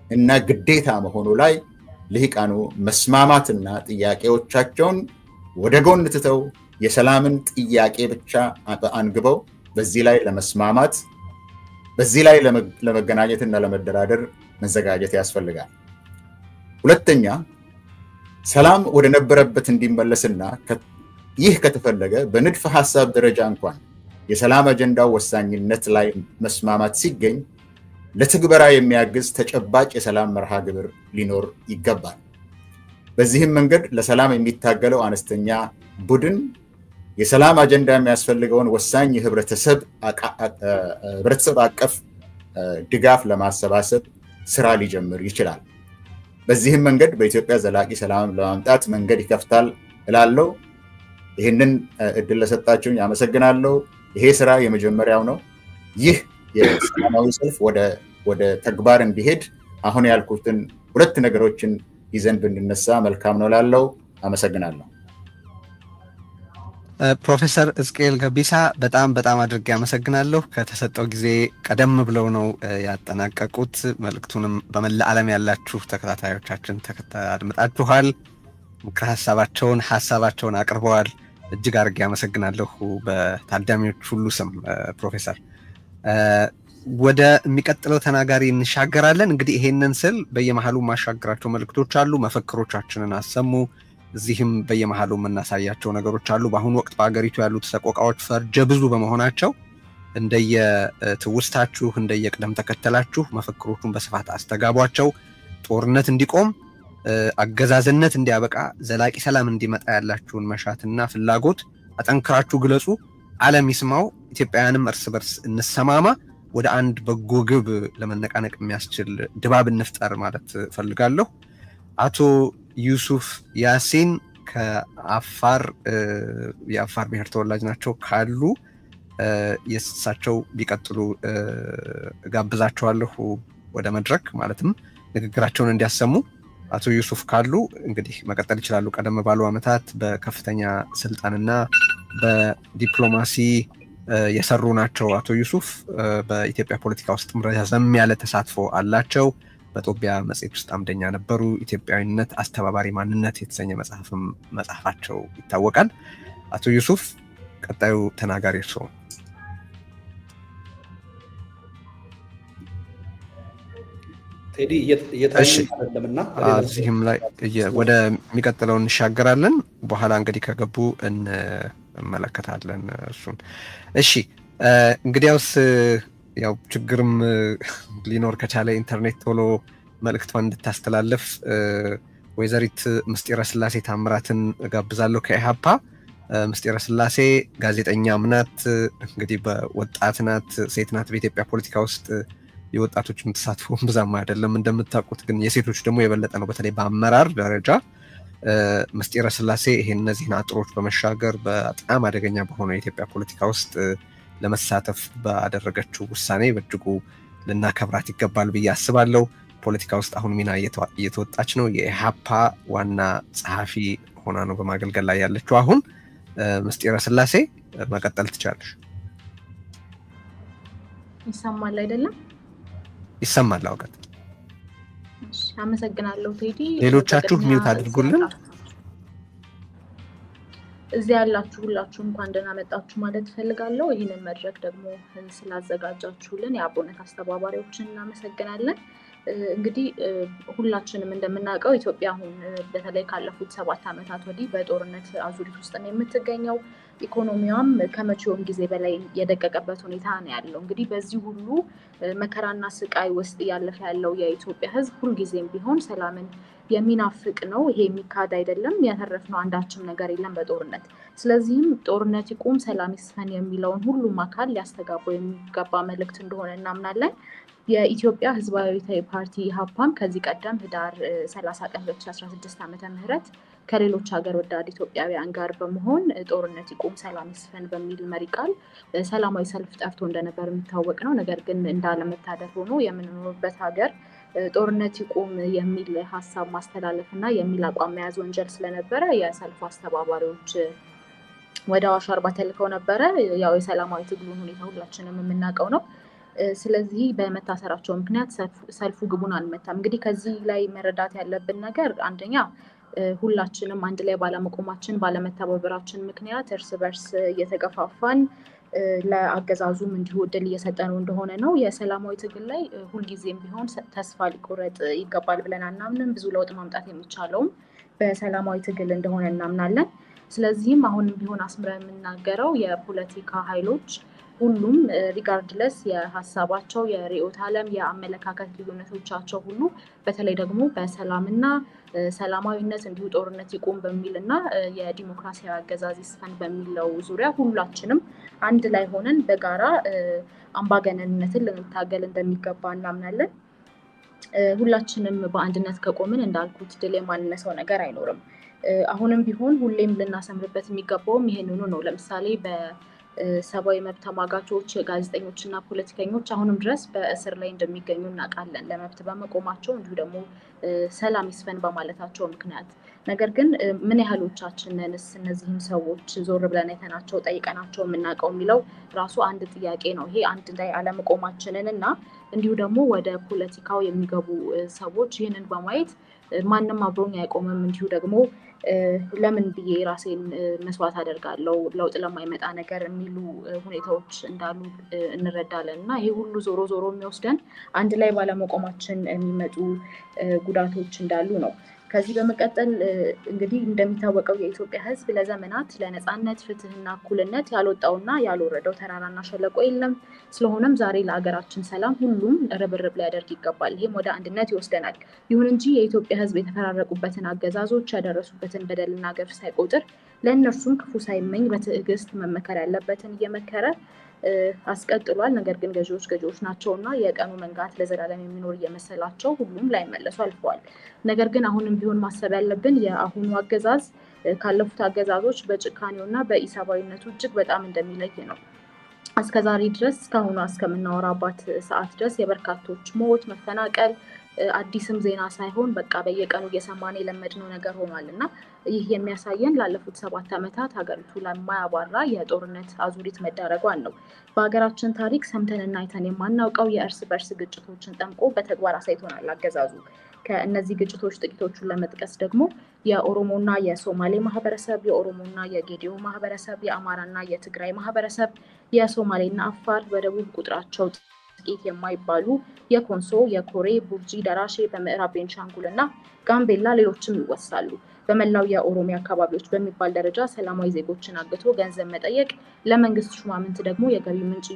እና ግዴታ መሆኑ ላይ ልሂቃኑ መስማማትና ጥያቄዎቻቸውን ወደ ጎን ትተው የሰላምን ጥያቄ ብቻ አንግበው በዚህ ላይ ለመስማማት በዚህ ላይ ለመገናኘትና ለመደራደር መዘጋጀት ያስፈልጋል። ሁለተኛ ሰላም ወደ ነበረበት እንዲመለስና ይህ ከተፈለገ በንድፈ ሐሳብ ደረጃ እንኳን የሰላም አጀንዳው ወሳኝነት ላይ መስማማት ሲገኝ ለትግበራ የሚያግዝ ተጨባጭ የሰላም መርሃ ግብር ሊኖር ይገባል። በዚህም መንገድ ለሰላም የሚታገለው አነስተኛ ቡድን የሰላም አጀንዳ የሚያስፈልገውን ወሳኝ የህብረተሰብ አቀፍ ድጋፍ ለማሰባሰብ ስራ ሊጀምር ይችላል። በዚህም መንገድ በኢትዮጵያ ዘላቂ ሰላም ለማምጣት መንገድ ይከፍታል እላለሁ። ይህንን እድል ለሰጣችሁኝ አመሰግናለሁ። ይሄ ስራ የመጀመሪያው ነው። ይህ የሰላማዊ ሰልፍ ወደ ተግባር እንዲሄድ አሁን ያልኩትን ሁለት ነገሮችን ይዘን ብንነሳ መልካም ነው እላለሁ። አመሰግናለሁ። ፕሮፌሰር እስቄል ገቢሳ በጣም አድርጌ አመሰግናለሁ። ከተሰጠው ጊዜ ቀደም ብለው ነው ያጠናቀቁት። መልእክቱንም በመላ ዓለም ያላችሁ ተከታታዮቻችን አድምጣችኋል። ምክረ ሐሳባቸውን አቅርበዋል። እጅግ አድርጌ አመሰግናለሁ በታዳሚዎች ሁሉ ስም ፕሮፌሰር። ወደ የሚቀጥለው ተናጋሪ እንሻገራለን። እንግዲህ ይሄንን ስል በየመሃሉ ማሻገራቸው መልእክቶች አሉ። መፈክሮቻችንን አሰሙ። እዚህም በየመሃሉ የምናሳያቸው ነገሮች አሉ። በአሁኑ ወቅት በአገሪቱ ያሉት ሰቆቃዎች ፈርጀ ብዙ በመሆናቸው እንደየትውስታችሁ እንደየቅደም ተከተላችሁ መፈክሮቹን በስፋት አስተጋቧቸው። ጦርነት እንዲቆም፣ አገዛዝነት እንዲያበቃ፣ ዘላቂ ሰላም እንዲመጣ ያላችሁን መሻትና ፍላጎት አጠንክራችሁ ግለጹ። ዓለም ይስማው። ኢትዮጵያውያንም እርስ በርስ እንሰማማ። ወደ አንድ በጎ ግብ ለመነቃነቅ የሚያስችል ድባብ እንፍጠር ማለት ፈልጋለሁ። አቶ ዩሱፍ ያሲን ከአፋር የአፋር ብሔር ተወላጅ ናቸው ካሉ የእሳቸው ቢቀጥሉ ጋብዛቸዋለሁ ወደ መድረክ ማለትም ንግግራቸውን እንዲያሰሙ። አቶ ዩሱፍ ካሉ እንግዲህ መቀጠል ይችላሉ። ቀደም ባሉ ዓመታት በከፍተኛ ስልጣንና በዲፕሎማሲ የሰሩ ናቸው። አቶ ዩሱፍ በኢትዮጵያ ፖለቲካ ውስጥ ረዘም ያለ ተሳትፎ አላቸው። በጦቢያ መጽሔት ውስጥ አምደኛ ነበሩ። ኢትዮጵያዊነት አስተባባሪ ማንነት የተሰኘ መጽሐፋቸው ይታወቃል። አቶ ዩሱፍ ቀጣዩ ተናጋሪ እርስዎ። ቴዲ እየታየለምና እዚህም ላይ ወደ የሚቀጥለው እንሻገራለን። በኋላ እንግዲህ ከገቡ እንመለከታለን እሱን። እሺ እንግዲያውስ ያው ችግርም ሊኖር ከቻለ ኢንተርኔት ቶሎ መልእክቷን እንድታስተላልፍ ወይዘሪት ምስጢረ ስላሴ ታምራትን ጋብዛለሁ ከኢሃፓ። ምስጢረ ስላሴ ጋዜጠኛም ናት፣ እንግዲህ በወጣት ናት፣ ሴት ናት። በኢትዮጵያ ፖለቲካ ውስጥ የወጣቶችን ተሳትፎ ብዛም አይደለም እንደምታውቁት፣ ግን የሴቶች ደግሞ የበለጠ ነው። በተለይ በአመራር ደረጃ ምስጢረ ስላሴ ይሄን እነዚህን አጥሮች በመሻገር በጣም አደገኛ በሆነ የኢትዮጵያ ፖለቲካ ውስጥ ለመሳተፍ ባደረገችው ውሳኔ በእጅጉ ልናከብራት ይገባል ብዬ አስባለሁ። ፖለቲካ ውስጥ አሁን ሚና እየተወጣች ነው። የኢሃፓ ዋና ጸሐፊ ሆና ነው በማገልገል ላይ ያለችው። አሁን ምስጢረ ስላሴ መቀጠል ትችላለሽ። ይሰማል አይደለም? ይሰማል። አውቀት እሺ፣ አመሰግናለሁ ቴዲ። ሌሎቻችሁ ሚውት አድርጉልን። እዚህ ያላችሁ ሁላችሁ እንኳን ደህና መጣችሁ ማለት ፈልጋለሁ። ይህንን መድረክ ደግሞ ስላዘጋጃችሁልን የአብሮነት አስተባባሪዎችን እናመሰግናለን። እንግዲህ ሁላችንም እንደምናውቀው ኢትዮጵያ አሁን በተለይ ካለፉት 7 ዓመታት ወዲህ በጦርነት አዙሪት ውስጥ ነው የምትገኘው። ኢኮኖሚዋም ከመቼውም ጊዜ በላይ የደቀቀበት ሁኔታ ነው ያለው። እንግዲህ በዚህ ሁሉ መከራና ስቃይ ውስጥ ያለፈ ያለው የኢትዮጵያ ሕዝብ ሁልጊዜም ቢሆን ሰላምን የሚናፍቅ ነው። ይሄ የሚካድ አይደለም። ያተረፍነው አንዳችም ነገር የለም በጦርነት። ስለዚህም ጦርነት ይቁም፣ ሰላም ይስፈን የሚለውን ሁሉም አካል ሊያስተጋባው የሚገባ መልእክት እንደሆነ እናምናለን። የኢትዮጵያ ህዝባዊ ፓርቲ ኢሃፓም ከዚህ ቀደም ህዳር 30 ቀን 2016 ዓመተ ምህረት ከሌሎች ሀገር ወዳድ ኢትዮጵያውያን ጋር በመሆን ጦርነት ይቁም ሰላም ይስፈን በሚል መሪ ቃል ሰላማዊ ሰልፍ ጠርቶ እንደነበር የሚታወቅ ነው። ነገር ግን እንዳለመታደል ሆኖ የምንኖርበት ሀገር ጦርነት ይቁም የሚል ሀሳብ ማስተላለፍ እና የሚል አቋም መያዝ ወንጀል ስለነበረ የሰልፉ አስተባባሪዎች ወደ አዋሽ አርባ ተልከው ነበረ። ያው የሰላማዊ ትግሉን ሁኔታ ሁላችንም የምናውቀው ነው። ስለዚህ በመታሰራቸው ምክንያት ሰልፉ ግቡን አልመታም። እንግዲህ ከዚህ ላይ መረዳት ያለብን ነገር አንደኛ ሁላችንም አንድ ላይ ባለመቆማችን ባለመተባበራችን ምክንያት እርስ በርስ እየተገፋፋን ለአገዛዙም እንዲሁ እድል እየሰጠነው እንደሆነ ነው። የሰላማዊ ትግል ላይ ሁልጊዜም ቢሆን ተስፋ ሊቆረጥ ይገባል ብለን አናምንም። ብዙ ለውጥ ማምጣት የሚቻለውም በሰላማዊ ትግል እንደሆነ እናምናለን። ስለዚህም አሁንም ቢሆን አስምረን የምናገረው የፖለቲካ ኃይሎች ሁሉም ሪጋርድለስ የሀሳባቸው የርዕዮተ ዓለም የአመለካከት ልዩነቶቻቸው ሁሉ በተለይ ደግሞ በሰላምና ሰላማዊነት እንዲሁ ጦርነት ይቁም በሚልና የዲሞክራሲያዊ አገዛዝ ይስፈን በሚለው ዙሪያ ሁላችንም አንድ ላይ ሆነን በጋራ አምባገነንነትን ልንታገል እንደሚገባ እናምናለን። ሁላችንም በአንድነት ከቆምን እንዳልኩት ድል የማንነሳው ነገር አይኖርም። አሁንም ቢሆን ሁሌም ልናሰምርበት የሚገባውም ይሄንኑ ነው። ለምሳሌ ሰብአዊ መብት ተሟጋቾች የጋዜጠኞች እና ፖለቲከኞች አሁንም ድረስ በእስር ላይ እንደሚገኙ እናውቃለን። ለመብት በመቆማቸው እንዲሁ ደግሞ ሰላም ይስፈን በማለታቸው ምክንያት። ነገር ግን ምን ያህሎቻችንንስ እነዚህም ሰዎች ዞር ብለን አይተናቸው ጠይቀናቸው የምናውቀው የሚለው ራሱ አንድ ጥያቄ ነው። ይሄ አንድ ላይ አለመቆማችንን እና እንዲሁ ደግሞ ወደ ፖለቲካው የሚገቡ ሰዎች ይህንን በማየት ማንም አብሮኝ አይቆምም እንዲሁ ደግሞ ለምን ብዬ ራሴን መስዋዕት አደርጋለሁ ለውጥ ለማይመጣ ነገር የሚሉ ሁኔታዎች እንዳሉ እንረዳለን እና ይሄ ሁሉ ዞሮ ዞሮ የሚወስደን አንድ ላይ ባለመቆማችን የሚመጡ ጉዳቶች እንዳሉ ነው። ከዚህ በመቀጠል እንግዲህ እንደሚታወቀው የኢትዮጵያ ሕዝብ ለዘመናት ለነፃነት ፍትህና እኩልነት ያልወጣውና ያልወረደው ተራራና ሸለቆ የለም። ስለሆነም ዛሬ ለሀገራችን ሰላም ሁሉም ርብርብ ሊያደርግ ይገባል። ይህም ወደ አንድነት ይወስደናል። ይሁን እንጂ የኢትዮጵያ ሕዝብ የተፈራረቁበትን አገዛዞች ያደረሱበትን በደልና ገፍ ሳይቆጥር ለእነርሱም ክፉ ሳይመኝ በትዕግስት መመከር ያለበትን እየመከረ አስቀጥሏል። ነገር ግን ገዢዎች ናቸውና የቀኑ መንጋት ለዘላለም የሚኖር እየመሰላቸው ሁሉም ላይመለሱ አልፈዋል። ነገር ግን አሁንም ቢሆን ማሰብ ያለብን የአሁኑ አገዛዝ ካለፉት አገዛዞች በጭካኔውና በኢሰብአዊነቱ እጅግ በጣም እንደሚለይ ነው። እስከዛሬ ድረስ እስካሁኑ እስከምናወራባት ሰዓት ድረስ የበርካቶች ሞት፣ መፈናቀል አዲስም ዜና ሳይሆን በቃ በየቀኑ እየሰማን የለመድነው ነገር ሆኗል እና ይህ የሚያሳየን ላለፉት 7 ዓመታት ሀገሪቱ ለማያባራ የጦርነት አዙሪት መዳረጓን ነው። በሀገራችን ታሪክ ሰምተንና አይተን የማናውቀው የእርስ በርስ ግጭቶችን ጠምቆ በተግባር አሳይቶናል አገዛዙ። ከእነዚህ ግጭቶች ጥቂቶቹን ለመጥቀስ ደግሞ የኦሮሞና የሶማሌ ማህበረሰብ፣ የኦሮሞና የጌዲዮ ማህበረሰብ፣ የአማራና የትግራይ ማህበረሰብ፣ የሶማሌና አፋር፣ በደቡብ ቁጥራቸው ጥቂት የማይባሉ የኮንሶ፣ የኮሬ፣ ቡርጂ፣ ደራሼ፣ በምዕራብ ቤንሻንጉል እና ጋምቤላ ሌሎችም ይወሳሉ። በመላው የኦሮሚያ አካባቢዎች በሚባል ደረጃ ሰላማዊ ዜጎችን አግቶ ገንዘብ መጠየቅ ለመንግስት ሹማምንት ደግሞ የገቢ ምንጭ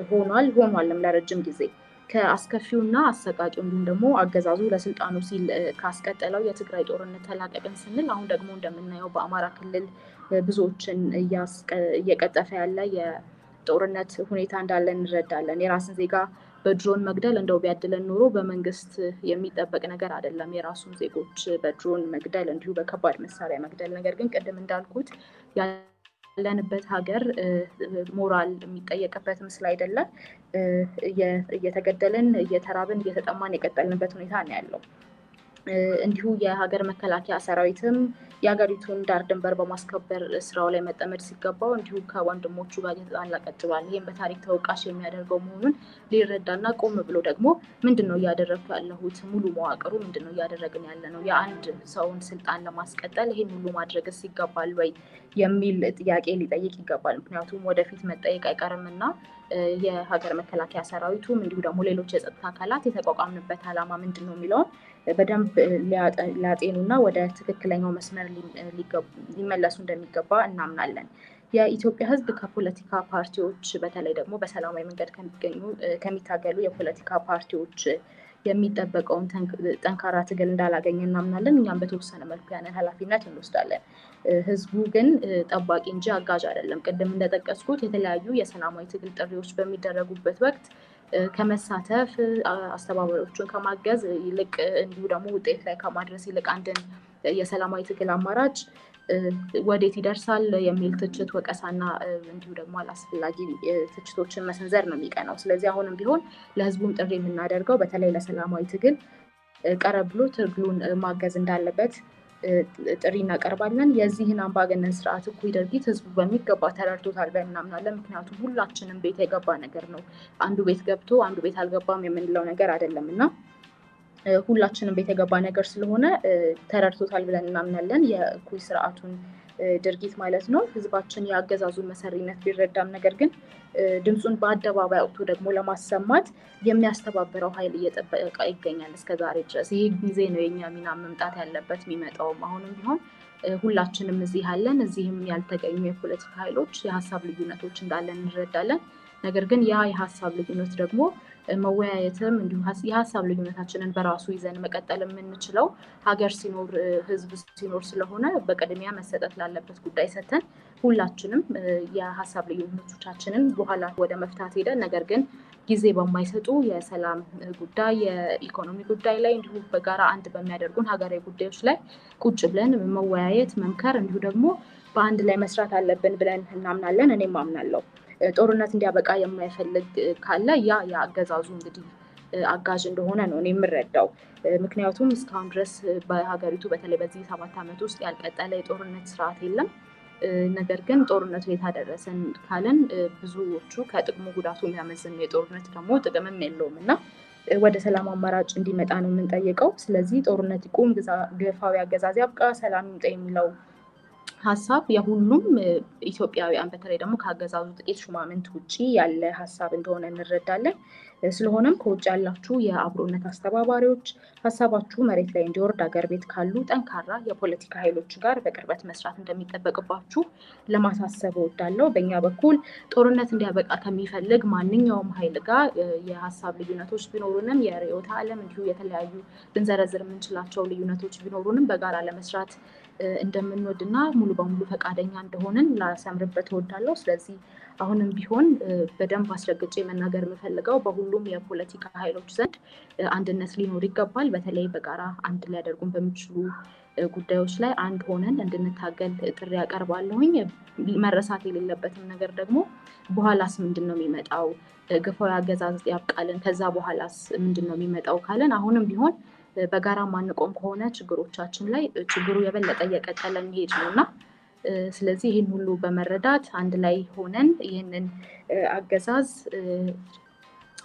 ሆኗልም ለረጅም ጊዜ። ከአስከፊውና አሰቃቂው እንዲሁም ደግሞ አገዛዙ ለስልጣኑ ሲል ካስቀጠለው የትግራይ ጦርነት ተላቀቅን ስንል አሁን ደግሞ እንደምናየው በአማራ ክልል ብዙዎችን እየቀጠፈ ያለ የጦርነት ሁኔታ እንዳለ እንረዳለን። የራስን ዜጋ በድሮን መግደል እንደው ቢያድለን ኑሮ በመንግስት የሚጠበቅ ነገር አይደለም የራሱን ዜጎች በድሮን መግደል እንዲሁ በከባድ መሳሪያ መግደል። ነገር ግን ቅድም እንዳልኩት ያለንበት ሀገር ሞራል የሚጠየቅበት ምስል አይደለም። እየተገደልን እየተራብን እየተጠማን የቀጠልንበት ሁኔታ ነው ያለው። እንዲሁ የሀገር መከላከያ ሰራዊትም የሀገሪቱን ዳር ድንበር በማስከበር ስራው ላይ መጠመድ ሲገባው እንዲሁ ከወንድሞቹ ጋር እየተጣላ ቀጥሏል። ይህም በታሪክ ተወቃሽ የሚያደርገው መሆኑን ሊረዳና ቆም ብሎ ደግሞ ምንድነው እያደረግኩ ያለሁት ሙሉ መዋቅሩ ምንድነው እያደረግን ያለ ነው የአንድ ሰውን ስልጣን ለማስቀጠል ይህን ሁሉ ማድረግስ ይገባል ወይ የሚል ጥያቄ ሊጠይቅ ይገባል። ምክንያቱም ወደፊት መጠየቅ አይቀርምና የሀገር መከላከያ ሰራዊቱም እንዲሁ ደግሞ ሌሎች የጸጥታ አካላት የተቋቋምንበት ዓላማ ምንድነው የሚለውን በደንብ ሊያጤኑና ወደ ትክክለኛው መስመር ሊመለሱ እንደሚገባ እናምናለን። የኢትዮጵያ ሕዝብ ከፖለቲካ ፓርቲዎች በተለይ ደግሞ በሰላማዊ መንገድ ከሚታገሉ የፖለቲካ ፓርቲዎች የሚጠበቀውን ጠንካራ ትግል እንዳላገኘ እናምናለን። እኛም በተወሰነ መልኩ ያንን ኃላፊነት እንወስዳለን። ህዝቡ ግን ጠባቂ እንጂ አጋዥ አይደለም። ቅድም እንደጠቀስኩት የተለያዩ የሰላማዊ ትግል ጥሪዎች በሚደረጉበት ወቅት ከመሳተፍ አስተባባሪዎቹን ከማገዝ ይልቅ እንዲሁ ደግሞ ውጤት ላይ ከማድረስ ይልቅ አንድን የሰላማዊ ትግል አማራጭ ወዴት ይደርሳል የሚል ትችት ወቀሳና እንዲሁ ደግሞ አላስፈላጊ ትችቶችን መሰንዘር ነው የሚቀናው። ስለዚህ አሁንም ቢሆን ለህዝቡም ጥሪ የምናደርገው በተለይ ለሰላማዊ ትግል ቀረብ ብሎ ትግሉን ማገዝ እንዳለበት ጥሪ እናቀርባለን። የዚህን አምባገነን ስርዓት እኩይ ድርጊት ህዝቡ በሚገባ ተረድቶታል ብለን እናምናለን። ምክንያቱም ሁላችንም ቤት የገባ ነገር ነው። አንዱ ቤት ገብቶ አንዱ ቤት አልገባም የምንለው ነገር አይደለም እና ሁላችንም ቤት የገባ ነገር ስለሆነ ተረድቶታል ብለን እናምናለን። የእኩይ ስርዓቱን ድርጊት ማለት ነው። ህዝባችን የአገዛዙን መሰሪነት ቢረዳም ነገር ግን ድምፁን በአደባባይ አውጥቶ ደግሞ ለማሰማት የሚያስተባብረው ኃይል እየጠበቀ ይገኛል እስከዛሬ ድረስ። ይሄ ጊዜ ነው የኛ ሚና መምጣት ያለበት የሚመጣውም። አሁንም ቢሆን ሁላችንም እዚህ ያለን እዚህም ያልተገኙ የፖለቲካ ኃይሎች የሀሳብ ልዩነቶች እንዳለን እንረዳለን። ነገር ግን ያ የሀሳብ ልዩነት ደግሞ መወያየትም እንዲሁ የሀሳብ ልዩነታችንን በራሱ ይዘን መቀጠል የምንችለው ሀገር ሲኖር ህዝብ ሲኖር ስለሆነ በቅድሚያ መሰጠት ላለበት ጉዳይ ሰተን ሁላችንም የሀሳብ ልዩነቶቻችንን በኋላ ወደ መፍታት ሄደን ነገር ግን ጊዜ በማይሰጡ የሰላም ጉዳይ የኢኮኖሚ ጉዳይ ላይ እንዲሁ በጋራ አንድ በሚያደርጉን ሀገራዊ ጉዳዮች ላይ ቁጭ ብለን መወያየት መምከር እንዲሁ ደግሞ በአንድ ላይ መስራት አለብን ብለን እናምናለን። እኔም አምናለሁ። ጦርነት እንዲያበቃ የማይፈልግ ካለ ያ የአገዛዙ እንግዲህ አጋዥ እንደሆነ ነው እኔ የምረዳው። ምክንያቱም እስካሁን ድረስ በሀገሪቱ በተለይ በዚህ 7 ዓመት ውስጥ ያልቀጠለ የጦርነት ስርዓት የለም። ነገር ግን ጦርነቱ የታደረሰን ካለን ብዙዎቹ ከጥቅሙ ጉዳቱ የሚያመዝን የጦርነት ደግሞ ጥቅምም የለውም እና ወደ ሰላም አማራጭ እንዲመጣ ነው የምንጠይቀው። ስለዚህ ጦርነት ይቁም፣ ግፋዊ አገዛዝ ያብቃ፣ ሰላም ይምጣ የሚለው ሀሳብ የሁሉም ኢትዮጵያውያን በተለይ ደግሞ ከአገዛዙ ጥቂት ሹማምንት ውጪ ያለ ሀሳብ እንደሆነ እንረዳለን። ስለሆነም ከውጭ ያላችሁ የአብሮነት አስተባባሪዎች ሀሳባችሁ መሬት ላይ እንዲወርድ ሀገር ቤት ካሉ ጠንካራ የፖለቲካ ኃይሎች ጋር በቅርበት መስራት እንደሚጠበቅባችሁ ለማሳሰብ እወዳለሁ። በእኛ በኩል ጦርነት እንዲያበቃ ከሚፈልግ ማንኛውም ኃይል ጋር የሀሳብ ልዩነቶች ቢኖሩንም የርዕዮተ ዓለም እንዲሁ የተለያዩ ብንዘረዝር የምንችላቸው ልዩነቶች ቢኖሩንም በጋራ ለመስራት እንደምንወድና ሙሉ በሙሉ ፈቃደኛ እንደሆንን ላሰምርበት እወዳለሁ። ስለዚህ አሁንም ቢሆን በደንብ አስረግጬ መናገር የምፈልገው በሁሉም የፖለቲካ ኃይሎች ዘንድ አንድነት ሊኖር ይገባል። በተለይ በጋራ አንድ ሊያደርጉን በሚችሉ ጉዳዮች ላይ አንድ ሆነን እንድንታገል ጥሪ ያቀርባለሁኝ። መረሳት የሌለበትም ነገር ደግሞ በኋላስ ምንድነው የሚመጣው? ግፋዊ አገዛዝ ያብቃልን፣ ከዛ በኋላስ ምንድነው የሚመጣው ካለን አሁንም ቢሆን በጋራ ማንቆም ከሆነ ችግሮቻችን ላይ ችግሩ የበለጠ እየቀጠለ የሚሄድ ነውና ስለዚህ ይህን ሁሉ በመረዳት አንድ ላይ ሆነን ይህንን አገዛዝ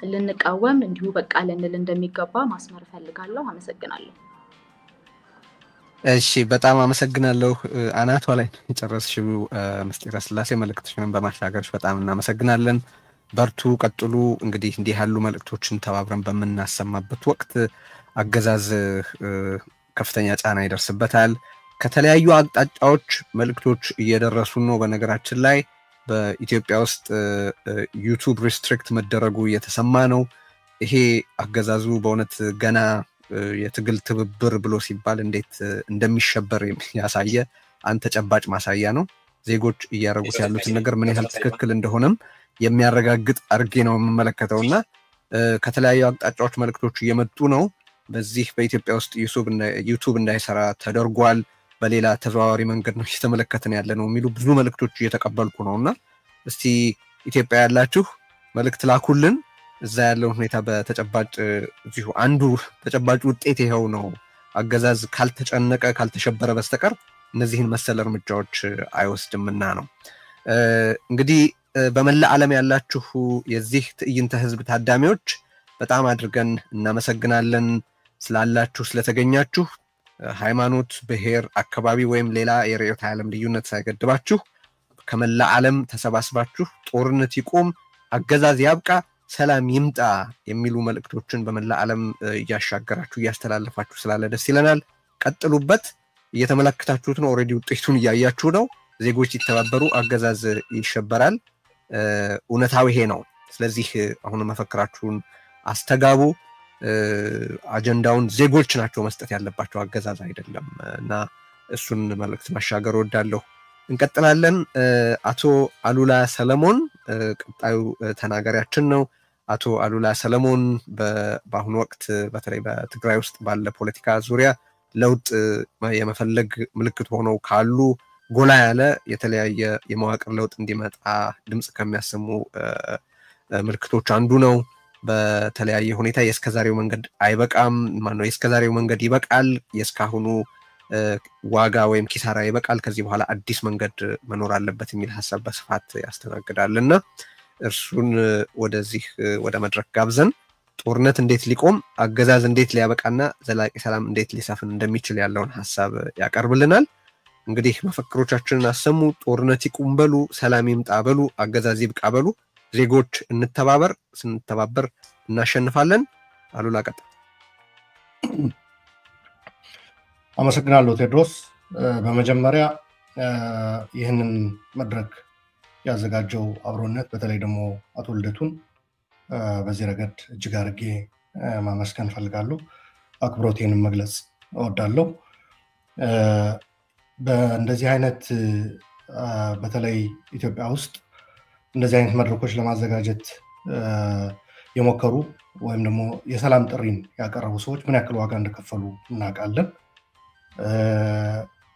ልንቃወም እንዲሁ በቃ ልንል እንደሚገባ ማስመር ፈልጋለሁ። አመሰግናለሁ። እሺ፣ በጣም አመሰግናለሁ። አናቷ ላይ የጨረስሽው ምስጢረ ስላሴ መልእክትሽን በማሻገርሽ በጣም እናመሰግናለን። በርቱ፣ ቀጥሉ። እንግዲህ እንዲህ ያሉ መልእክቶችን ተባብረን በምናሰማበት ወቅት አገዛዝ ከፍተኛ ጫና ይደርስበታል። ከተለያዩ አቅጣጫዎች መልእክቶች እየደረሱ ነው። በነገራችን ላይ በኢትዮጵያ ውስጥ ዩቲዩብ ሪስትሪክት መደረጉ እየተሰማ ነው። ይሄ አገዛዙ በእውነት ገና የትግል ትብብር ብሎ ሲባል እንዴት እንደሚሸበር ያሳየ አንድ ተጨባጭ ማሳያ ነው። ዜጎች እያደረጉት ያሉትን ነገር ምን ያህል ትክክል እንደሆነም የሚያረጋግጥ አድርጌ ነው የምመለከተውና ከተለያዩ አቅጣጫዎች መልእክቶች እየመጡ ነው። በዚህ በኢትዮጵያ ውስጥ ዩቱብ እንዳይሰራ ተደርጓል፣ በሌላ ተዘዋዋሪ መንገድ ነው እየተመለከትን ያለ ነው የሚሉ ብዙ መልእክቶች እየተቀበልኩ ነውና እስቲ ኢትዮጵያ ያላችሁ መልእክት ላኩልን። እዛ ያለውን ሁኔታ በተጨባጭ እዚሁ አንዱ ተጨባጭ ውጤት ይሄው ነው። አገዛዝ ካልተጨነቀ ካልተሸበረ በስተቀር እነዚህን መሰል እርምጃዎች አይወስድምና ነው። እንግዲህ በመላ ዓለም ያላችሁ የዚህ ትዕይንተ ህዝብ ታዳሚዎች በጣም አድርገን እናመሰግናለን ስላላችሁ ስለተገኛችሁ። ሃይማኖት፣ ብሔር፣ አካባቢ ወይም ሌላ የርዕዮተ ዓለም ልዩነት ሳይገድባችሁ ከመላ ዓለም ተሰባስባችሁ ጦርነት ይቆም፣ አገዛዝ ያብቃ፣ ሰላም ይምጣ የሚሉ መልእክቶችን በመላ ዓለም እያሻገራችሁ እያስተላለፋችሁ ስላለ ደስ ይለናል። ቀጥሉበት። እየተመለከታችሁት ነው። ኦሬዲ ውጤቱን እያያችሁ ነው። ዜጎች ሲተባበሩ አገዛዝ ይሸበራል። እውነታው ይሄ ነው። ስለዚህ አሁን መፈክራችሁን አስተጋቡ። አጀንዳውን ዜጎች ናቸው መስጠት ያለባቸው፣ አገዛዝ አይደለም እና እሱን መልእክት ማሻገር ወዳለሁ። እንቀጥላለን። አቶ አሉላ ሰለሞን ቀጣዩ ተናጋሪያችን ነው። አቶ አሉላ ሰለሞን በአሁኑ ወቅት በተለይ በትግራይ ውስጥ ባለ ፖለቲካ ዙሪያ ለውጥ የመፈለግ ምልክት ሆነው ካሉ ጎላ ያለ የተለያየ የመዋቅር ለውጥ እንዲመጣ ድምጽ ከሚያሰሙ ምልክቶች አንዱ ነው። በተለያየ ሁኔታ የእስከዛሬው መንገድ አይበቃም፣ ማነው የእስከዛሬው መንገድ ይበቃል፣ የእስካሁኑ ዋጋ ወይም ኪሳራ ይበቃል፣ ከዚህ በኋላ አዲስ መንገድ መኖር አለበት የሚል ሐሳብ በስፋት ያስተናግዳልና እርሱን ወደዚህ ወደ መድረክ ጋብዘን ጦርነት እንዴት ሊቆም፣ አገዛዝ እንዴት ሊያበቃና ዘላቂ ሰላም እንዴት ሊሰፍን እንደሚችል ያለውን ሐሳብ ያቀርብልናል። እንግዲህ መፈክሮቻችንን አሰሙ። ጦርነት ይቁም በሉ፣ ሰላም ይምጣ በሉ፣ አገዛዝ ይብቃ በሉ። ዜጎች እንተባበር፣ ስንተባበር እናሸንፋለን። አሉላ ቀጥል። አመሰግናለሁ ቴድሮስ። በመጀመሪያ ይህንን መድረክ ያዘጋጀው አብሮነት በተለይ ደግሞ አቶ ልደቱን በዚህ ረገድ እጅግ አድርጌ ማመስገን ፈልጋለሁ። አክብሮቴንም መግለጽ እወዳለሁ። በእንደዚህ አይነት በተለይ ኢትዮጵያ ውስጥ እንደዚህ አይነት መድረኮች ለማዘጋጀት የሞከሩ ወይም ደግሞ የሰላም ጥሪን ያቀረቡ ሰዎች ምን ያክል ዋጋ እንደከፈሉ እናውቃለን።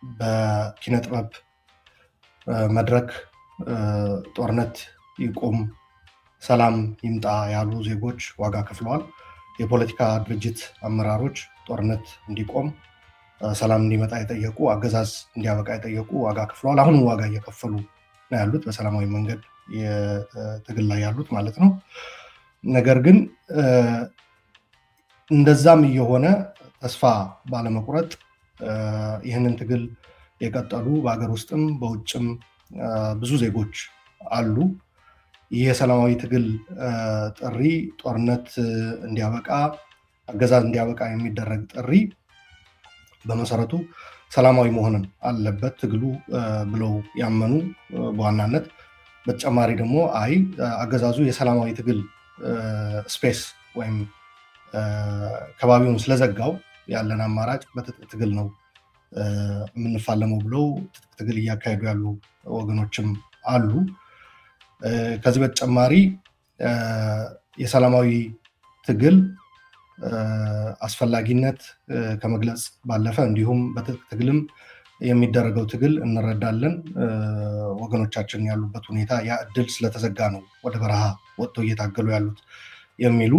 በኪነ ጥበብ መድረክ ጦርነት ይቁም፣ ሰላም ይምጣ ያሉ ዜጎች ዋጋ ከፍለዋል። የፖለቲካ ድርጅት አመራሮች ጦርነት እንዲቆም፣ ሰላም እንዲመጣ የጠየቁ፣ አገዛዝ እንዲያበቃ የጠየቁ ዋጋ ከፍለዋል። አሁንም ዋጋ እየከፈሉ ነው ያሉት፣ በሰላማዊ መንገድ የትግል ላይ ያሉት ማለት ነው። ነገር ግን እንደዛም እየሆነ ተስፋ ባለመቁረጥ ይህንን ትግል የቀጠሉ በአገር ውስጥም በውጭም ብዙ ዜጎች አሉ። ይህ የሰላማዊ ትግል ጥሪ ጦርነት እንዲያበቃ፣ አገዛዝ እንዲያበቃ የሚደረግ ጥሪ በመሰረቱ ሰላማዊ መሆንን አለበት ትግሉ ብለው ያመኑ በዋናነት በተጨማሪ ደግሞ አይ አገዛዙ የሰላማዊ ትግል ስፔስ ወይም ከባቢውን ስለዘጋው ያለን አማራጭ በትጥቅ ትግል ነው የምንፋለመው ብለው ትግል እያካሄዱ ያሉ ወገኖችም አሉ። ከዚህ በተጨማሪ የሰላማዊ ትግል አስፈላጊነት ከመግለጽ ባለፈ እንዲሁም በትጥቅ ትግልም የሚደረገው ትግል እንረዳለን፣ ወገኖቻችን ያሉበት ሁኔታ ያ እድል ስለተዘጋ ነው ወደ በረሃ ወጥተው እየታገሉ ያሉት የሚሉ